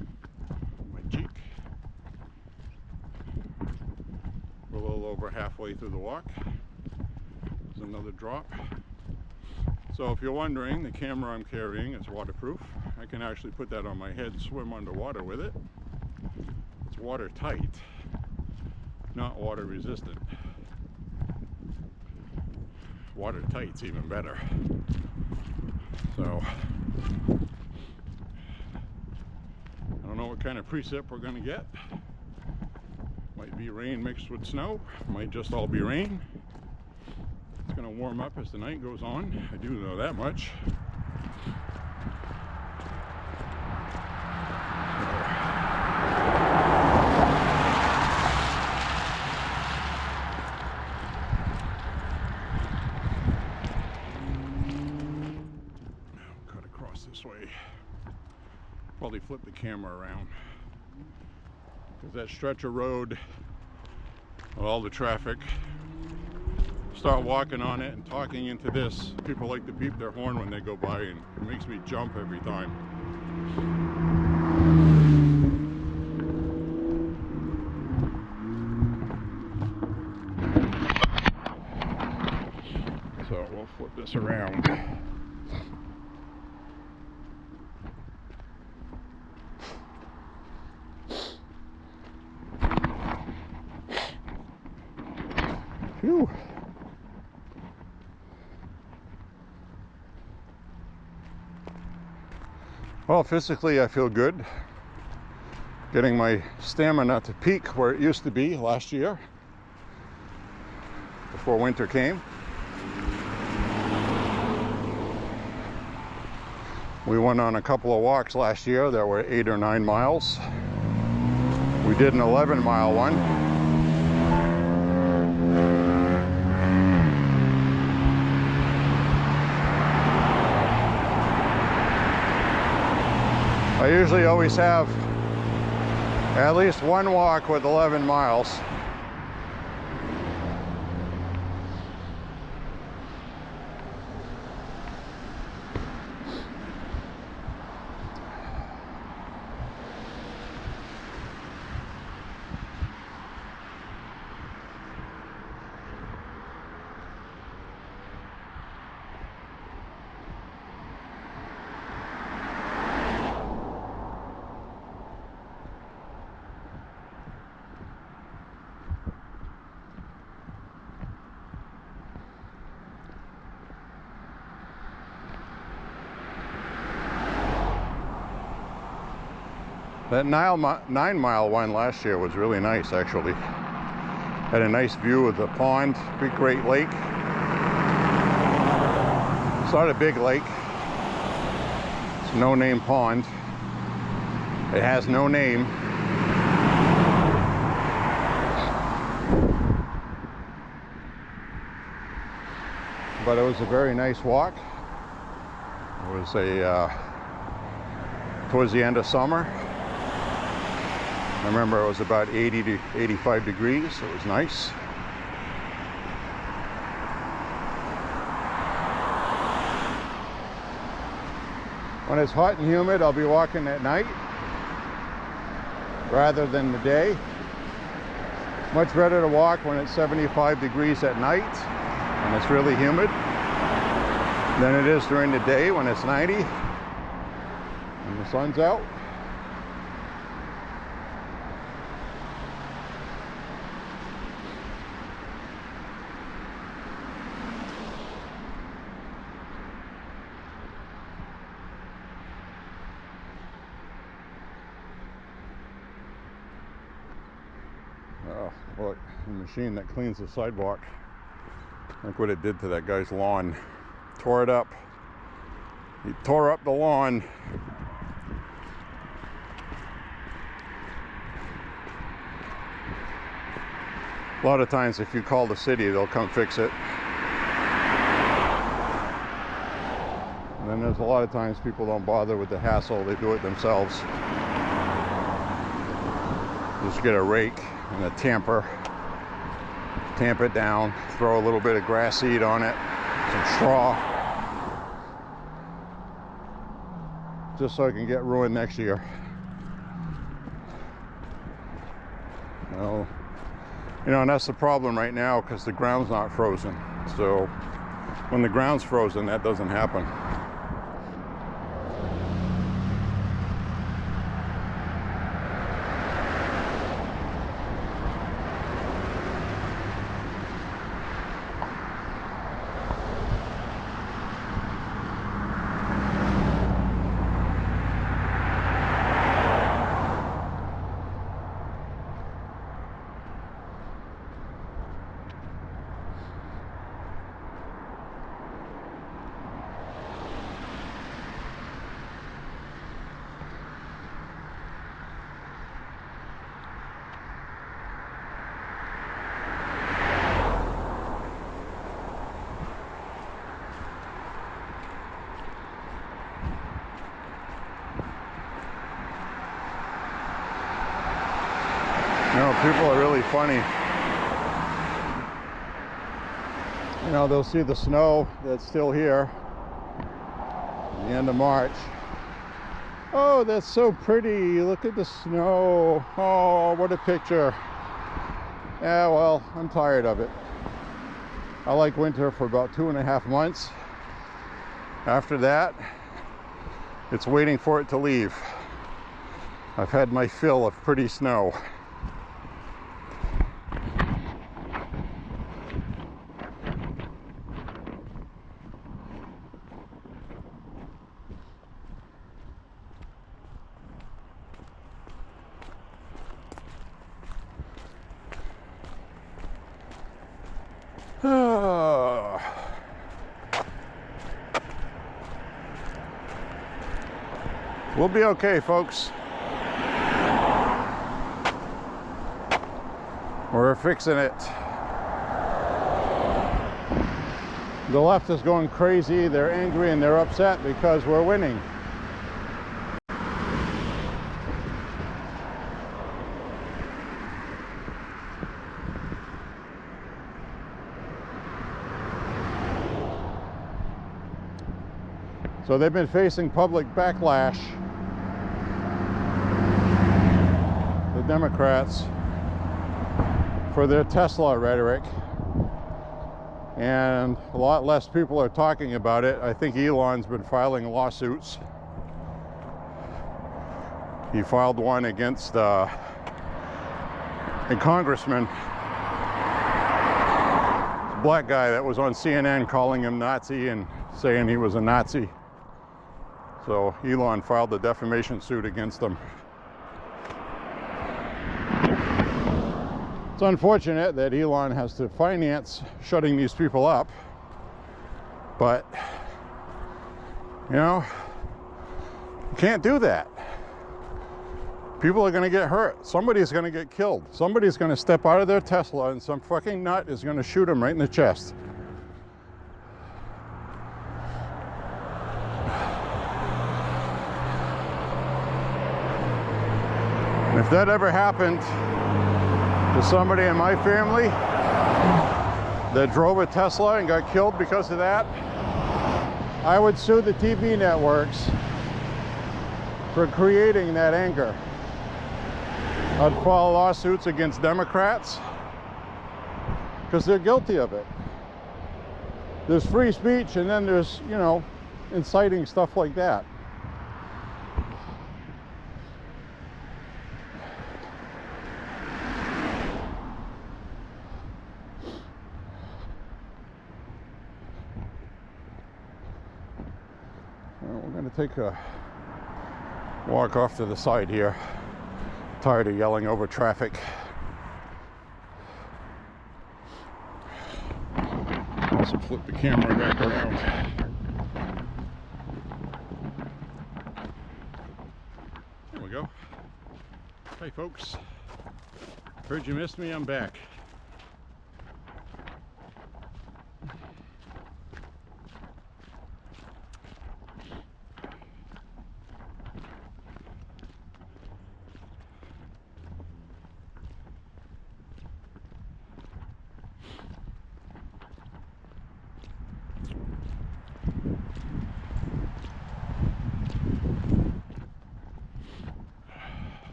[SPEAKER 1] on my cheek. We're a little over halfway through the walk. There's another drop. So if you're wondering, the camera I'm carrying is waterproof. I can actually put that on my head and swim underwater with it. It's watertight, not water resistant. Watertight's even better. So I don't know what kind of precip we're going to get. Might be rain mixed with snow, might just all be rain. It's going to warm up as the night goes on. I do know that much. Cut across this way. Probably flip the camera around. Because that stretch of road, all the traffic, start walking on it and talking into this. People like to beep their horn when they go by, and it makes me jump every time. So we'll flip this around. Phew. Well, physically I feel good. Getting my stamina to peak where it used to be last year, before winter came. We went on a couple of walks last year that were 8 or 9 miles. We did an 11-mile one. I usually always have at least one walk with 11 miles. That 9-mile one last year was really nice, actually. Had a nice view of the pond, big Great Lake. It's not a big lake. It's a no-name pond. It has no name. But it was a very nice walk. It was towards the end of summer. I remember it was about 80 to 85 degrees. So it was nice. When it's hot and humid, I'll be walking at night rather than the day. Much better to walk when it's 75 degrees at night and it's really humid than it is during the day when it's 90 and the sun's out. Oh, look, the machine that cleans the sidewalk. Look what it did to that guy's lawn. Tore it up. He tore up the lawn. A lot of times if you call the city, they'll come fix it. And then there's a lot of times people don't bother with the hassle, they do it themselves. Just get a rake and a tamper, tamp it down, throw a little bit of grass seed on it, some straw, just so it can get ruined next year. You know, and that's the problem right now because the ground's not frozen. So when the ground's frozen, that doesn't happen. You know, people are really funny. You know, they'll see the snow that's still here at the end of March. Oh, that's so pretty. Look at the snow. Oh, what a picture. Yeah, well, I'm tired of it. I like winter for about 2.5 months. After that, it's waiting for it to leave. I've had my fill of pretty snow. We'll be okay, folks. We're fixing it. The left is going crazy. They're angry and they're upset because we're winning. So they've been facing public backlash, the Democrats, for their Tesla rhetoric, and a lot less people are talking about it. I think Elon's been filing lawsuits. He filed one against a congressman, a black guy that was on CNN calling him Nazi and saying he was a Nazi. So Elon filed a defamation suit against him. It's unfortunate that Elon has to finance shutting these people up, but you know, you can't do that. People are going to get hurt. Somebody's going to get killed. Somebody's going to step out of their Tesla and some fucking nut is going to shoot them right in the chest. And if that ever happened to somebody in my family that drove a Tesla and got killed because of that, I would sue the TV networks for creating that anger. I'd file lawsuits against Democrats because they're guilty of it. There's free speech and then there's, you know, inciting stuff like that. Well, we're going to take a walk off to the side here. Tired of yelling over traffic. Also flip the camera back around. There we go. Hey folks, heard you missed me, I'm back.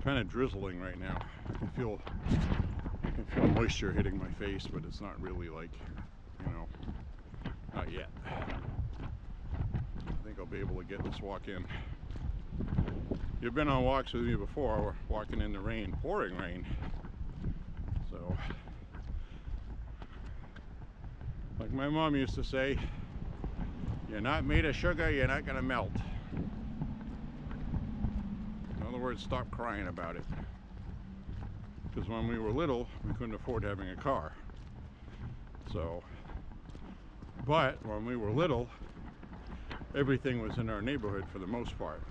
[SPEAKER 1] Kind of drizzling right now. I can feel moisture hitting my face, but it's not really like, you know, not yet. I think I'll be able to get this walk in. You've been on walks with me before. We're walking in the rain, pouring rain. So, like my mom used to say, you're not made of sugar, you're not gonna melt. In other words, stop crying about it. Because when we were little, we couldn't afford having a car. So, but when we were little, everything was in our neighborhood for the most part.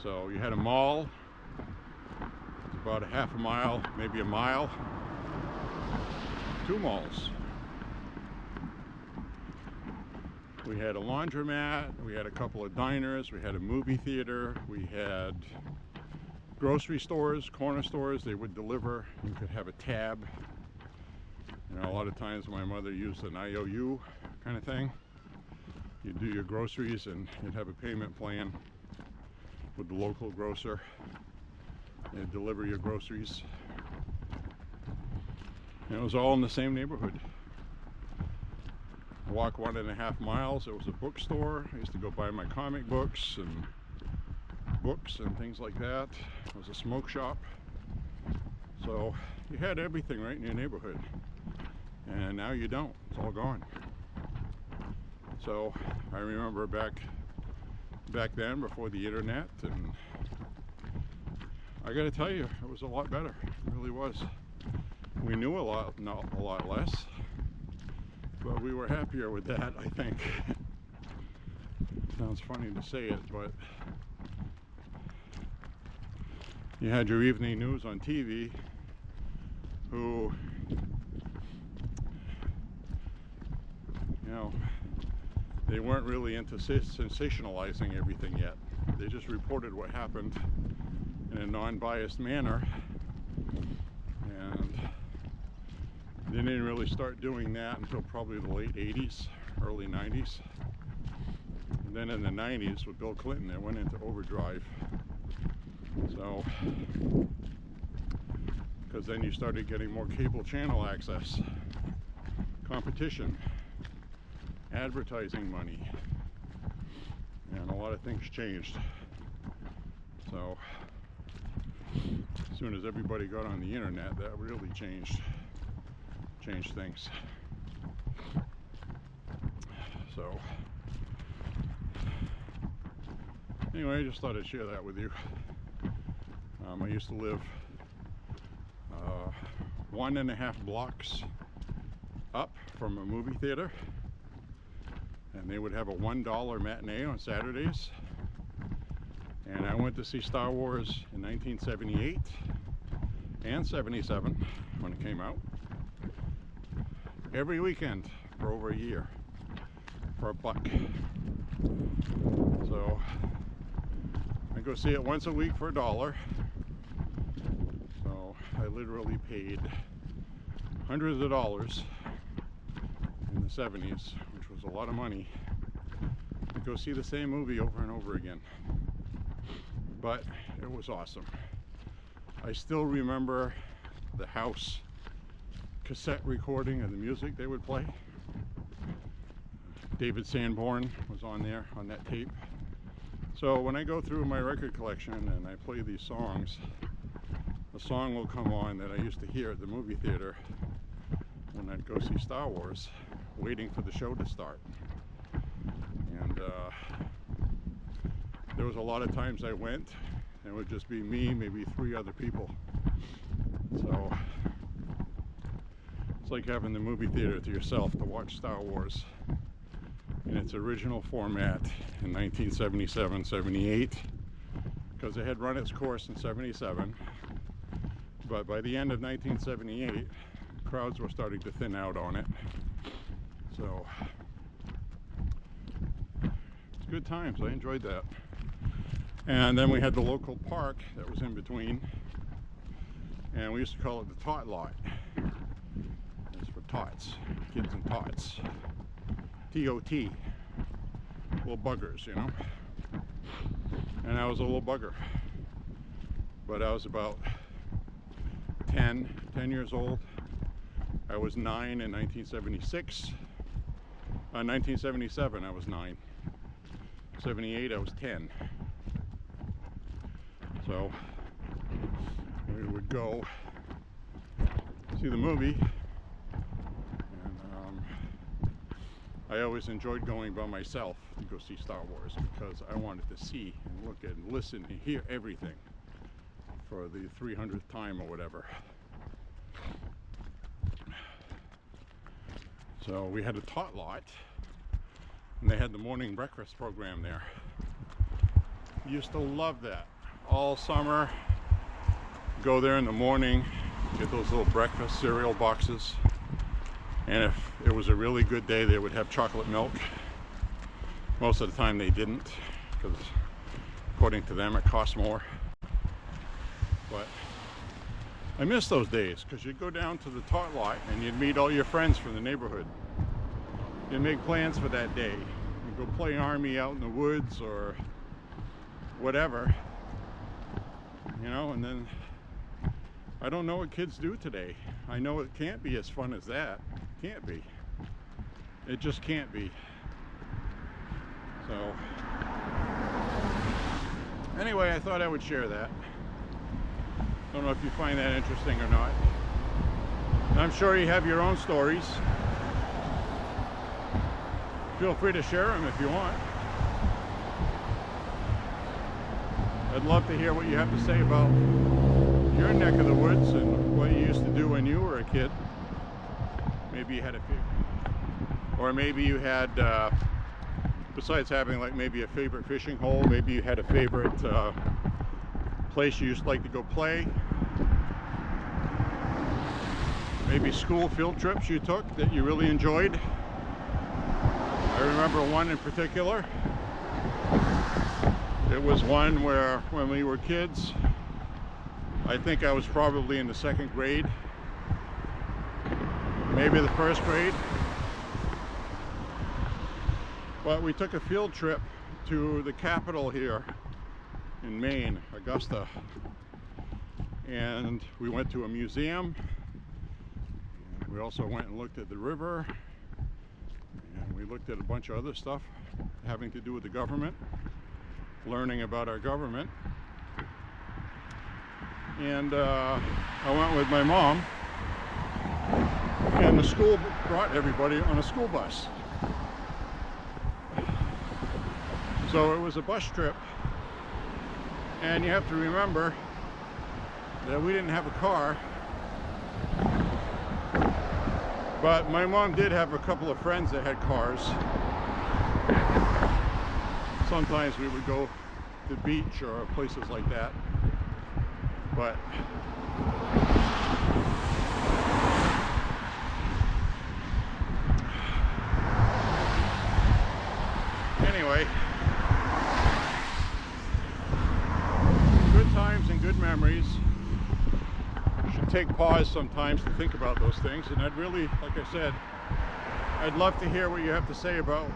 [SPEAKER 1] So you had a mall, it's about a half a mile, maybe a mile, 2 malls. We had a laundromat, we had a couple of diners, we had a movie theater, we had grocery stores, corner stores. They would deliver. You could have a tab. You know, a lot of times my mother used an IOU kind of thing. You'd do your groceries and you'd have a payment plan with the local grocer. They'd deliver your groceries. And it was all in the same neighborhood. Walk 1.5 miles, it was a bookstore. I used to go buy my comic books and things like that. It was a smoke shop. So you had everything right in your neighborhood. And now you don't. It's all gone. So I remember back then, before the internet, and I gotta tell you, it was a lot better. It really was. We knew a lot less. But we were happier with that, I think. Sounds funny to say it, but you had your evening news on TV who, you know, they weren't really into sensationalizing everything yet. They just reported what happened in a non-biased manner. And they didn't really start doing that until probably the late 80s, early 90s. And then in the 90s with Bill Clinton, they went into overdrive. So, because then you started getting more cable channel access, competition, advertising money, and a lot of things changed. So, as soon as everybody got on the internet, that really changed things. So Anyway, I just thought I'd share that with you. I used to live 1.5 blocks up from a movie theater, and they would have a $1 matinee on Saturdays. And I went to see Star Wars in 1978 and 77 when it came out. Every weekend for over a year for $1. So I go see it once a week for $1. So I literally paid hundreds of dollars in the 70s, which was a lot of money, to go see the same movie over and over again. But it was awesome. I still remember the house cassette recording of the music they would play. David Sanborn was on there on that tape. So when I go through my record collection and I play these songs, a song will come on that I used to hear at the movie theater when I'd go see Star Wars, waiting for the show to start. And there was a lot of times I went, and it would just be me, maybe 3 other people. So it's like having the movie theater to yourself to watch Star Wars in its original format in 1977, 78, because it had run its course in 77. But by the end of 1978, crowds were starting to thin out on it. So it's good times. I enjoyed that. And then we had the local park that was in between, and we used to call it the Tot Lot. It's for tots, kids and tots. T-O-T, little buggers, you know. And I was a little bugger, but I was about 10 years old. I was 9 in 1976. 1977 I was 9. 78 I was 10. So we would go see the movie, and I always enjoyed going by myself to go see Star Wars because I wanted to see and look and listen and hear everything for the 300th time or whatever. So we had a Tot Lot, and they had the morning breakfast program there. Used to love that. All summer, go there in the morning, get those little breakfast cereal boxes, and if it was a really good day, they would have chocolate milk. Most of the time they didn't, because according to them it cost more. But I miss those days, because you'd go down to the Tot Lot and you'd meet all your friends from the neighborhood. You'd make plans for that day. You'd go play army out in the woods or whatever, you know. And then I don't know what kids do today. I know it can't be as fun as that. It can't be. It just can't be. So anyway, I thought I would share that. Don't know if you find that interesting or not. I'm sure you have your own stories. Feel free to share them if you want. I'd love to hear what you have to say about your neck of the woods and what you used to do when you were a kid. Maybe you had a favorite, or maybe you had, besides having like maybe a favorite fishing hole, maybe you had a favorite place you used to like to go play. Maybe school field trips you took that you really enjoyed. I remember one in particular. It was one where when we were kids, I think I was probably in the 2nd grade, maybe the 1st grade. But we took a field trip to the capital here in Maine, Augusta, and we went to a museum. We also went and looked at the river, and we looked at a bunch of other stuff having to do with the government, learning about our government. And I went with my mom, and the school brought everybody on a school bus. So it was a bus trip And you have to remember that we didn't have a car, but my mom did have a couple of friends that had cars. Sometimes we would go to the beach or places like that, but anyway, good times and good memories. You should take pause sometimes to think about those things, and I'd really, like I said, I'd love to hear what you have to say about,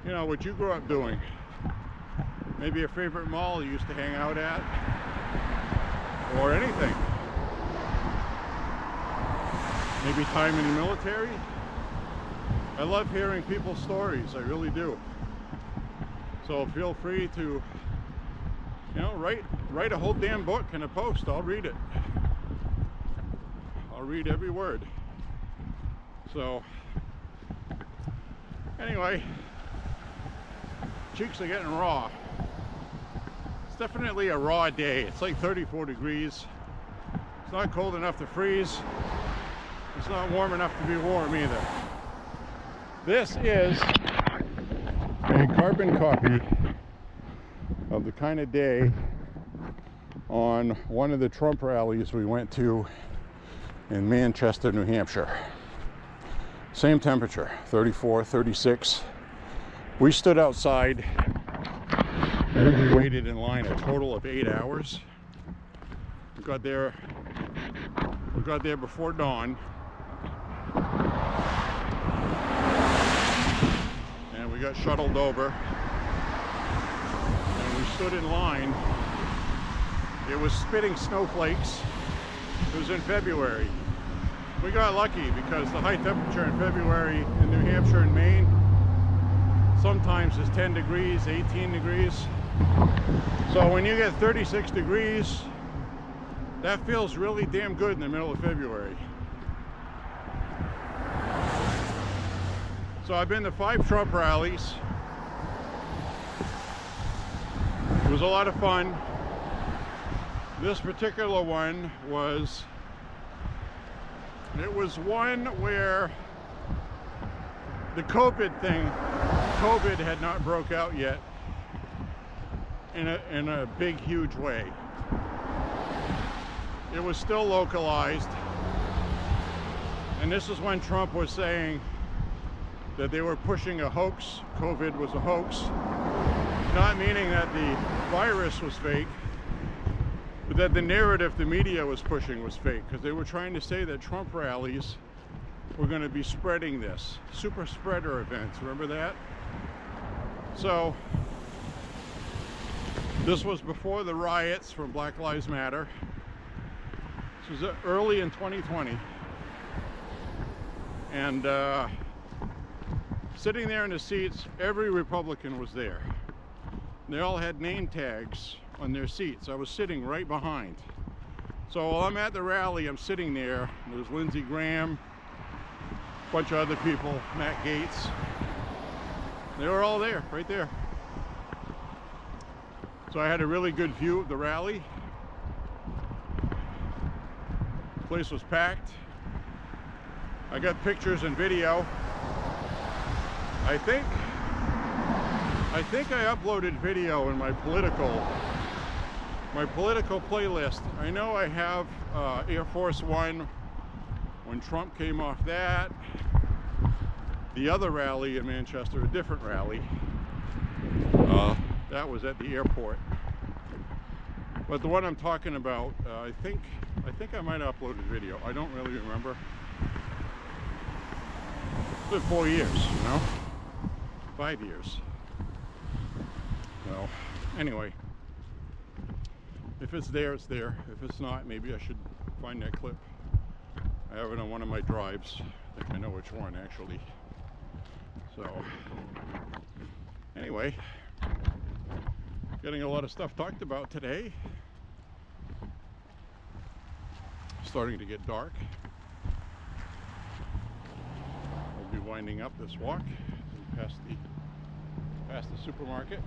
[SPEAKER 1] you know, what you grew up doing. Maybe a favorite mall you used to hang out at, or anything. Maybe time in the military. I love hearing people's stories, I really do. So feel free to, you know, write a whole damn book in a post. I'll read it. I'll read every word. So anyway, cheeks are getting raw. It's definitely a raw day. It's like 34 degrees. It's not cold enough to freeze. It's not warm enough to be warm either. This is a carbon copy of the kind of day on one of the Trump rallies we went to in Manchester, New Hampshire. Same temperature, 34, 36. We stood outside and we waited in line a total of 8 hours. We got there before dawn. And we got shuttled over. And we stood in line. It was spitting snowflakes. It was in February. We got lucky because the high temperature in February in New Hampshire and Maine sometimes is 10 degrees, 18 degrees. So when you get 36 degrees, that feels really damn good in the middle of February. So I've been to 5 Trump rallies. It was a lot of fun. This particular one was one where the COVID had not broke out yet in a big, huge way. It was still localized. And this is when Trump was saying that they were pushing a hoax. COVID was a hoax. Not meaning that the virus was fake, but that the narrative the media was pushing was fake, because they were trying to say that Trump rallies were going to be spreading this. Super spreader events, remember that? So, this was before the riots from Black Lives Matter. This was early in 2020. And sitting there in the seats, every Republican was there. They all had name tags on their seats. I was sitting right behind. So while I'm at the rally, I'm sitting there. There's Lindsey Graham, a bunch of other people, Matt Gaetz. They were all there, right there. So I had a really good view of the rally. The place was packed. I got pictures and video. I think I uploaded video in my political playlist. I know I have Air Force One when Trump came off that. The other rally in Manchester, a different rally, that was at the airport. But the one I'm talking about, I think I might have uploaded video. I don't really remember. It's been 4 years, you know? 5 years. So, anyway, if it's there, it's there. If it's not, maybe I should find that clip. I have it on one of my drives. I think I know which one, actually. So, anyway, getting a lot of stuff talked about today. Starting to get dark. We'll be winding up this walk past the supermarket.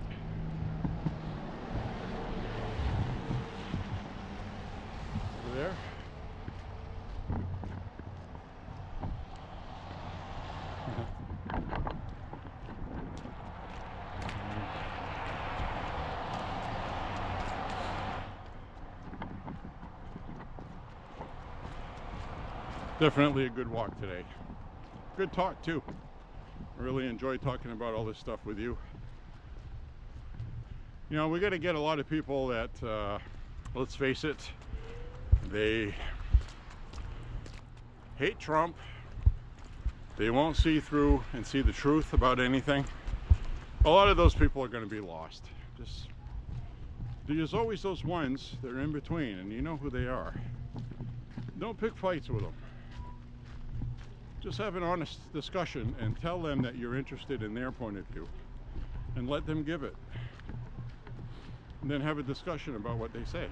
[SPEAKER 1] Definitely a good walk today. Good talk too. I really enjoy talking about all this stuff with you. You know, we got to get a lot of people that, let's face it, they hate Trump. They won't see through and see the truth about anything. A lot of those people are going to be lost. There's always those ones that are in between, and you know who they are. Don't pick fights with them. Just have an honest discussion and tell them that you're interested in their point of view, and let them give it. And then have a discussion about what they say.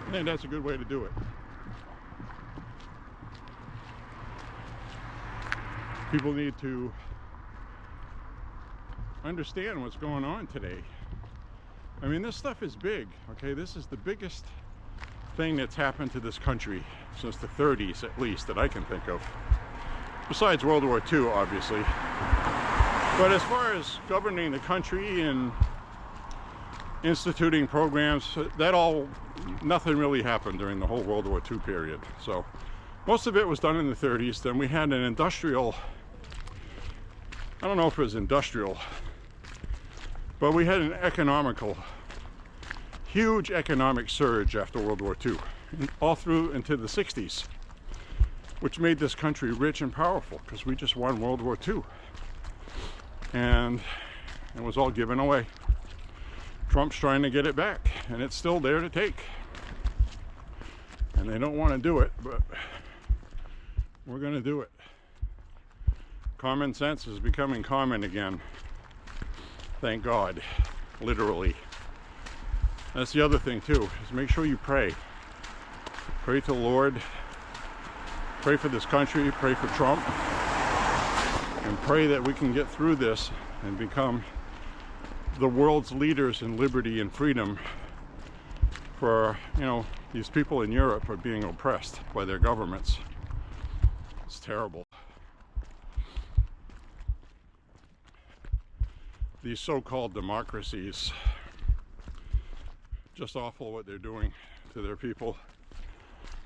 [SPEAKER 1] I think that's a good way to do it. People need to understand what's going on today. I mean, this stuff is big, okay? This is the biggest thing that's happened to this country since the 30s, at least, that I can think of. Besides World War II, obviously. But as far as governing the country and instituting programs, nothing really happened during the whole World War II period. So most of it was done in the 30s. Then we had an industrial, I don't know if it was industrial, but we had an huge economic surge after World War II, all through into the 60s, which made this country rich and powerful because we just won World War II. And it was all given away. Trump's trying to get it back, and it's still there to take. And they don't want to do it, but we're going to do it. Common sense is becoming common again. Thank God, literally. That's the other thing too, is make sure you pray. Pray to the Lord. Pray for this country, pray for Trump, and pray that we can get through this and become the world's leaders in liberty and freedom. For, you know, these people in Europe are being oppressed by their governments. It's terrible. These so-called democracies, just awful what they're doing to their people.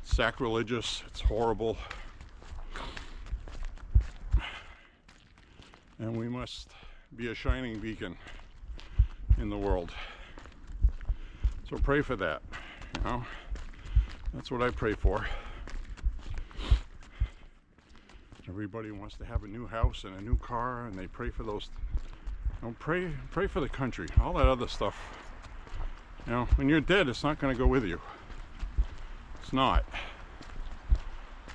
[SPEAKER 1] Sacrilegious, it's horrible. And we must be a shining beacon in the world. So pray for that, you know. That's what I pray for. Everybody wants to have a new house and a new car, and they pray for those. You know, pray for the country. All that other stuff. You know, when you're dead, it's not going to go with you. It's not.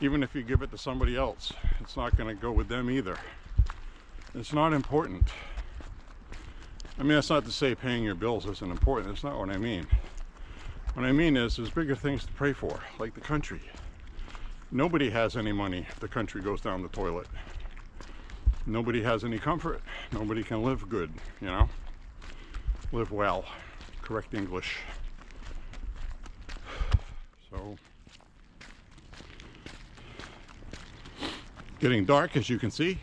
[SPEAKER 1] Even if you give it to somebody else, it's not going to go with them either. It's not important. I mean, that's not to say paying your bills isn't important. That's not what I mean. What I mean is there's bigger things to pray for, like the country. Nobody has any money if the country goes down the toilet. Nobody has any comfort. Nobody can live good, you know? Live well. Correct English. So, getting dark, as you can see.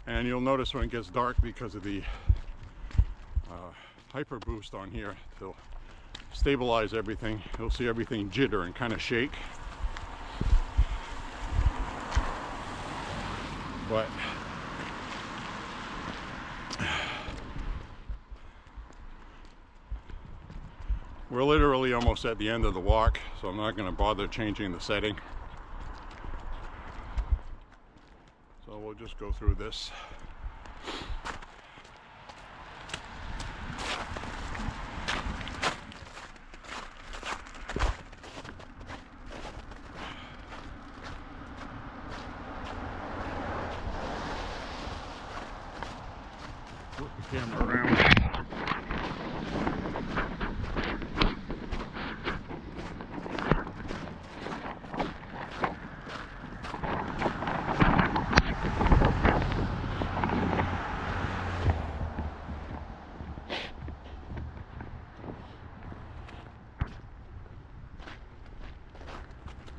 [SPEAKER 1] And you'll notice when it gets dark, because of the hyper boost on here, to stabilize everything, you'll see everything jitter and kind of shake. But we're literally almost at the end of the walk, so I'm not going to bother changing the setting. So we'll just go through this. Flip the camera around.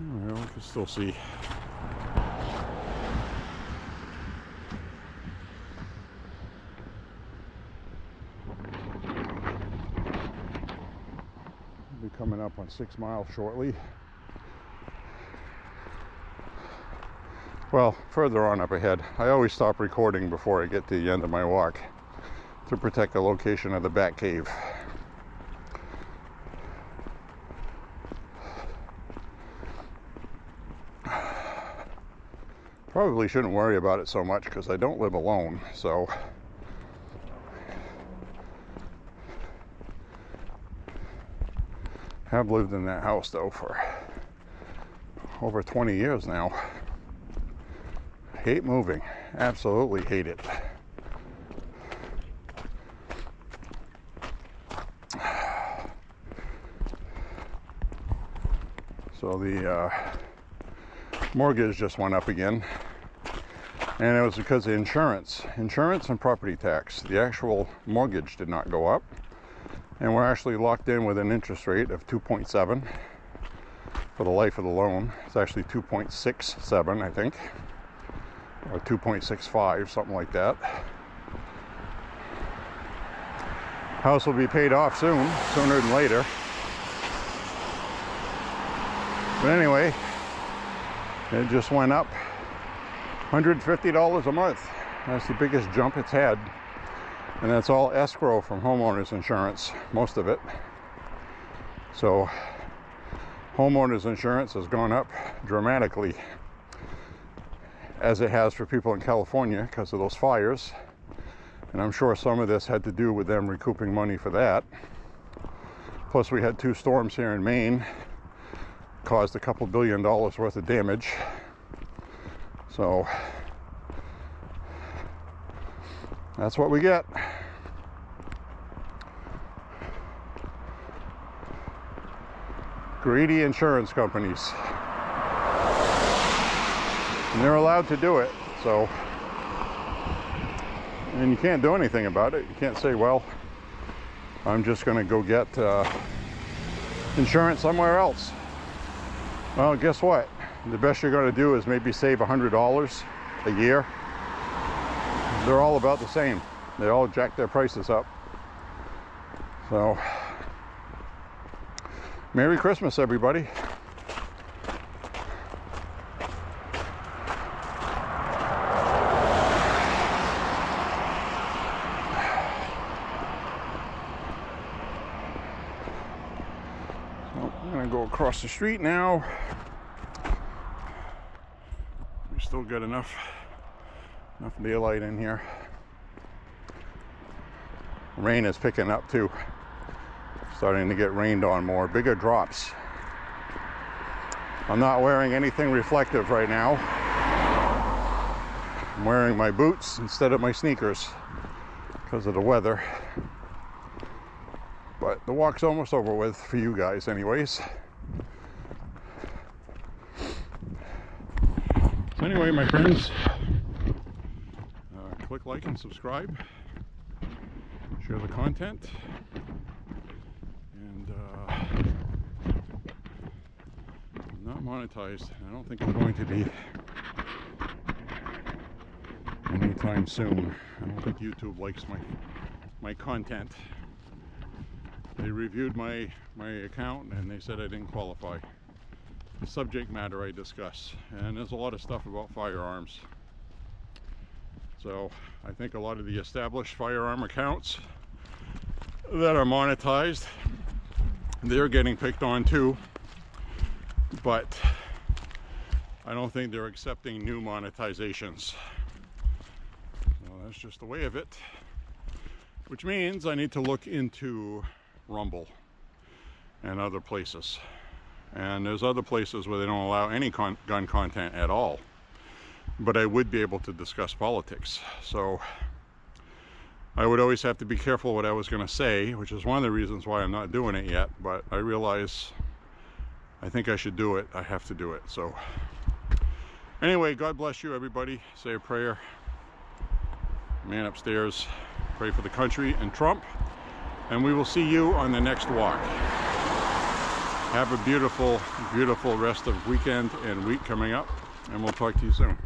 [SPEAKER 1] Well, we can still see. be coming up on 6 miles shortly. Well, further on up ahead. I always stop recording before I get to the end of my walk to protect the location of the bat cave. Probably shouldn't worry about it so much because I don't live alone, so have lived in that house though for over 20 years now. Hate moving, absolutely hate it. So the mortgage just went up again, and it was because of insurance and property tax. The actual mortgage did not go up, and we're actually locked in with an interest rate of 2.7 for the life of the loan. It's actually 2.67, I think, or 2.65, something like that. House will be paid off soon, sooner than later. But anyway, it just went up $150 a month. That's the biggest jump it's had. And that's all escrow from homeowners insurance, most of it. So homeowners insurance has gone up dramatically, as it has for people in California because of those fires. And I'm sure some of this had to do with them recouping money for that. Plus we had 2 storms here in Maine, caused a couple $2 billion worth of damage. So that's what we get. Greedy insurance companies. And they're allowed to do it, so. And you can't do anything about it. You can't say, well, I'm just going to go get insurance somewhere else. Well, guess what? The best you're going to do is maybe save $100 a year. They're all about the same. They all jack their prices up. So, Merry Christmas, everybody. I'm going to go across the street now. We still got enough daylight in here. Rain is picking up too. Starting to get rained on more. Bigger drops. I'm not wearing anything reflective right now. I'm wearing my boots instead of my sneakers because of the weather. But the walk's almost over with for you guys anyways. So anyway, my friends, click like and subscribe. Share the content. And I'm not monetized. I don't think I'm going to be anytime soon. I don't think YouTube likes my content. They reviewed my account and they said I didn't qualify. The subject matter I discuss, and there's a lot of stuff about firearms. So I think a lot of the established firearm accounts that are monetized, they're getting picked on too, but I don't think they're accepting new monetizations. So that's just the way of it, which means I need to look into Rumble and other places. And there's other places where they don't allow any gun content at all, but I would be able to discuss politics. So I would always have to be careful what I was going to say, which is one of the reasons why I'm not doing it yet. But I realize I think I should do it. I have to do it. So anyway, God bless you, everybody. Say a prayer. Man upstairs, pray for the country and Trump. And we will see you on the next walk. Have a beautiful, beautiful rest of weekend and week coming up, and we'll talk to you soon.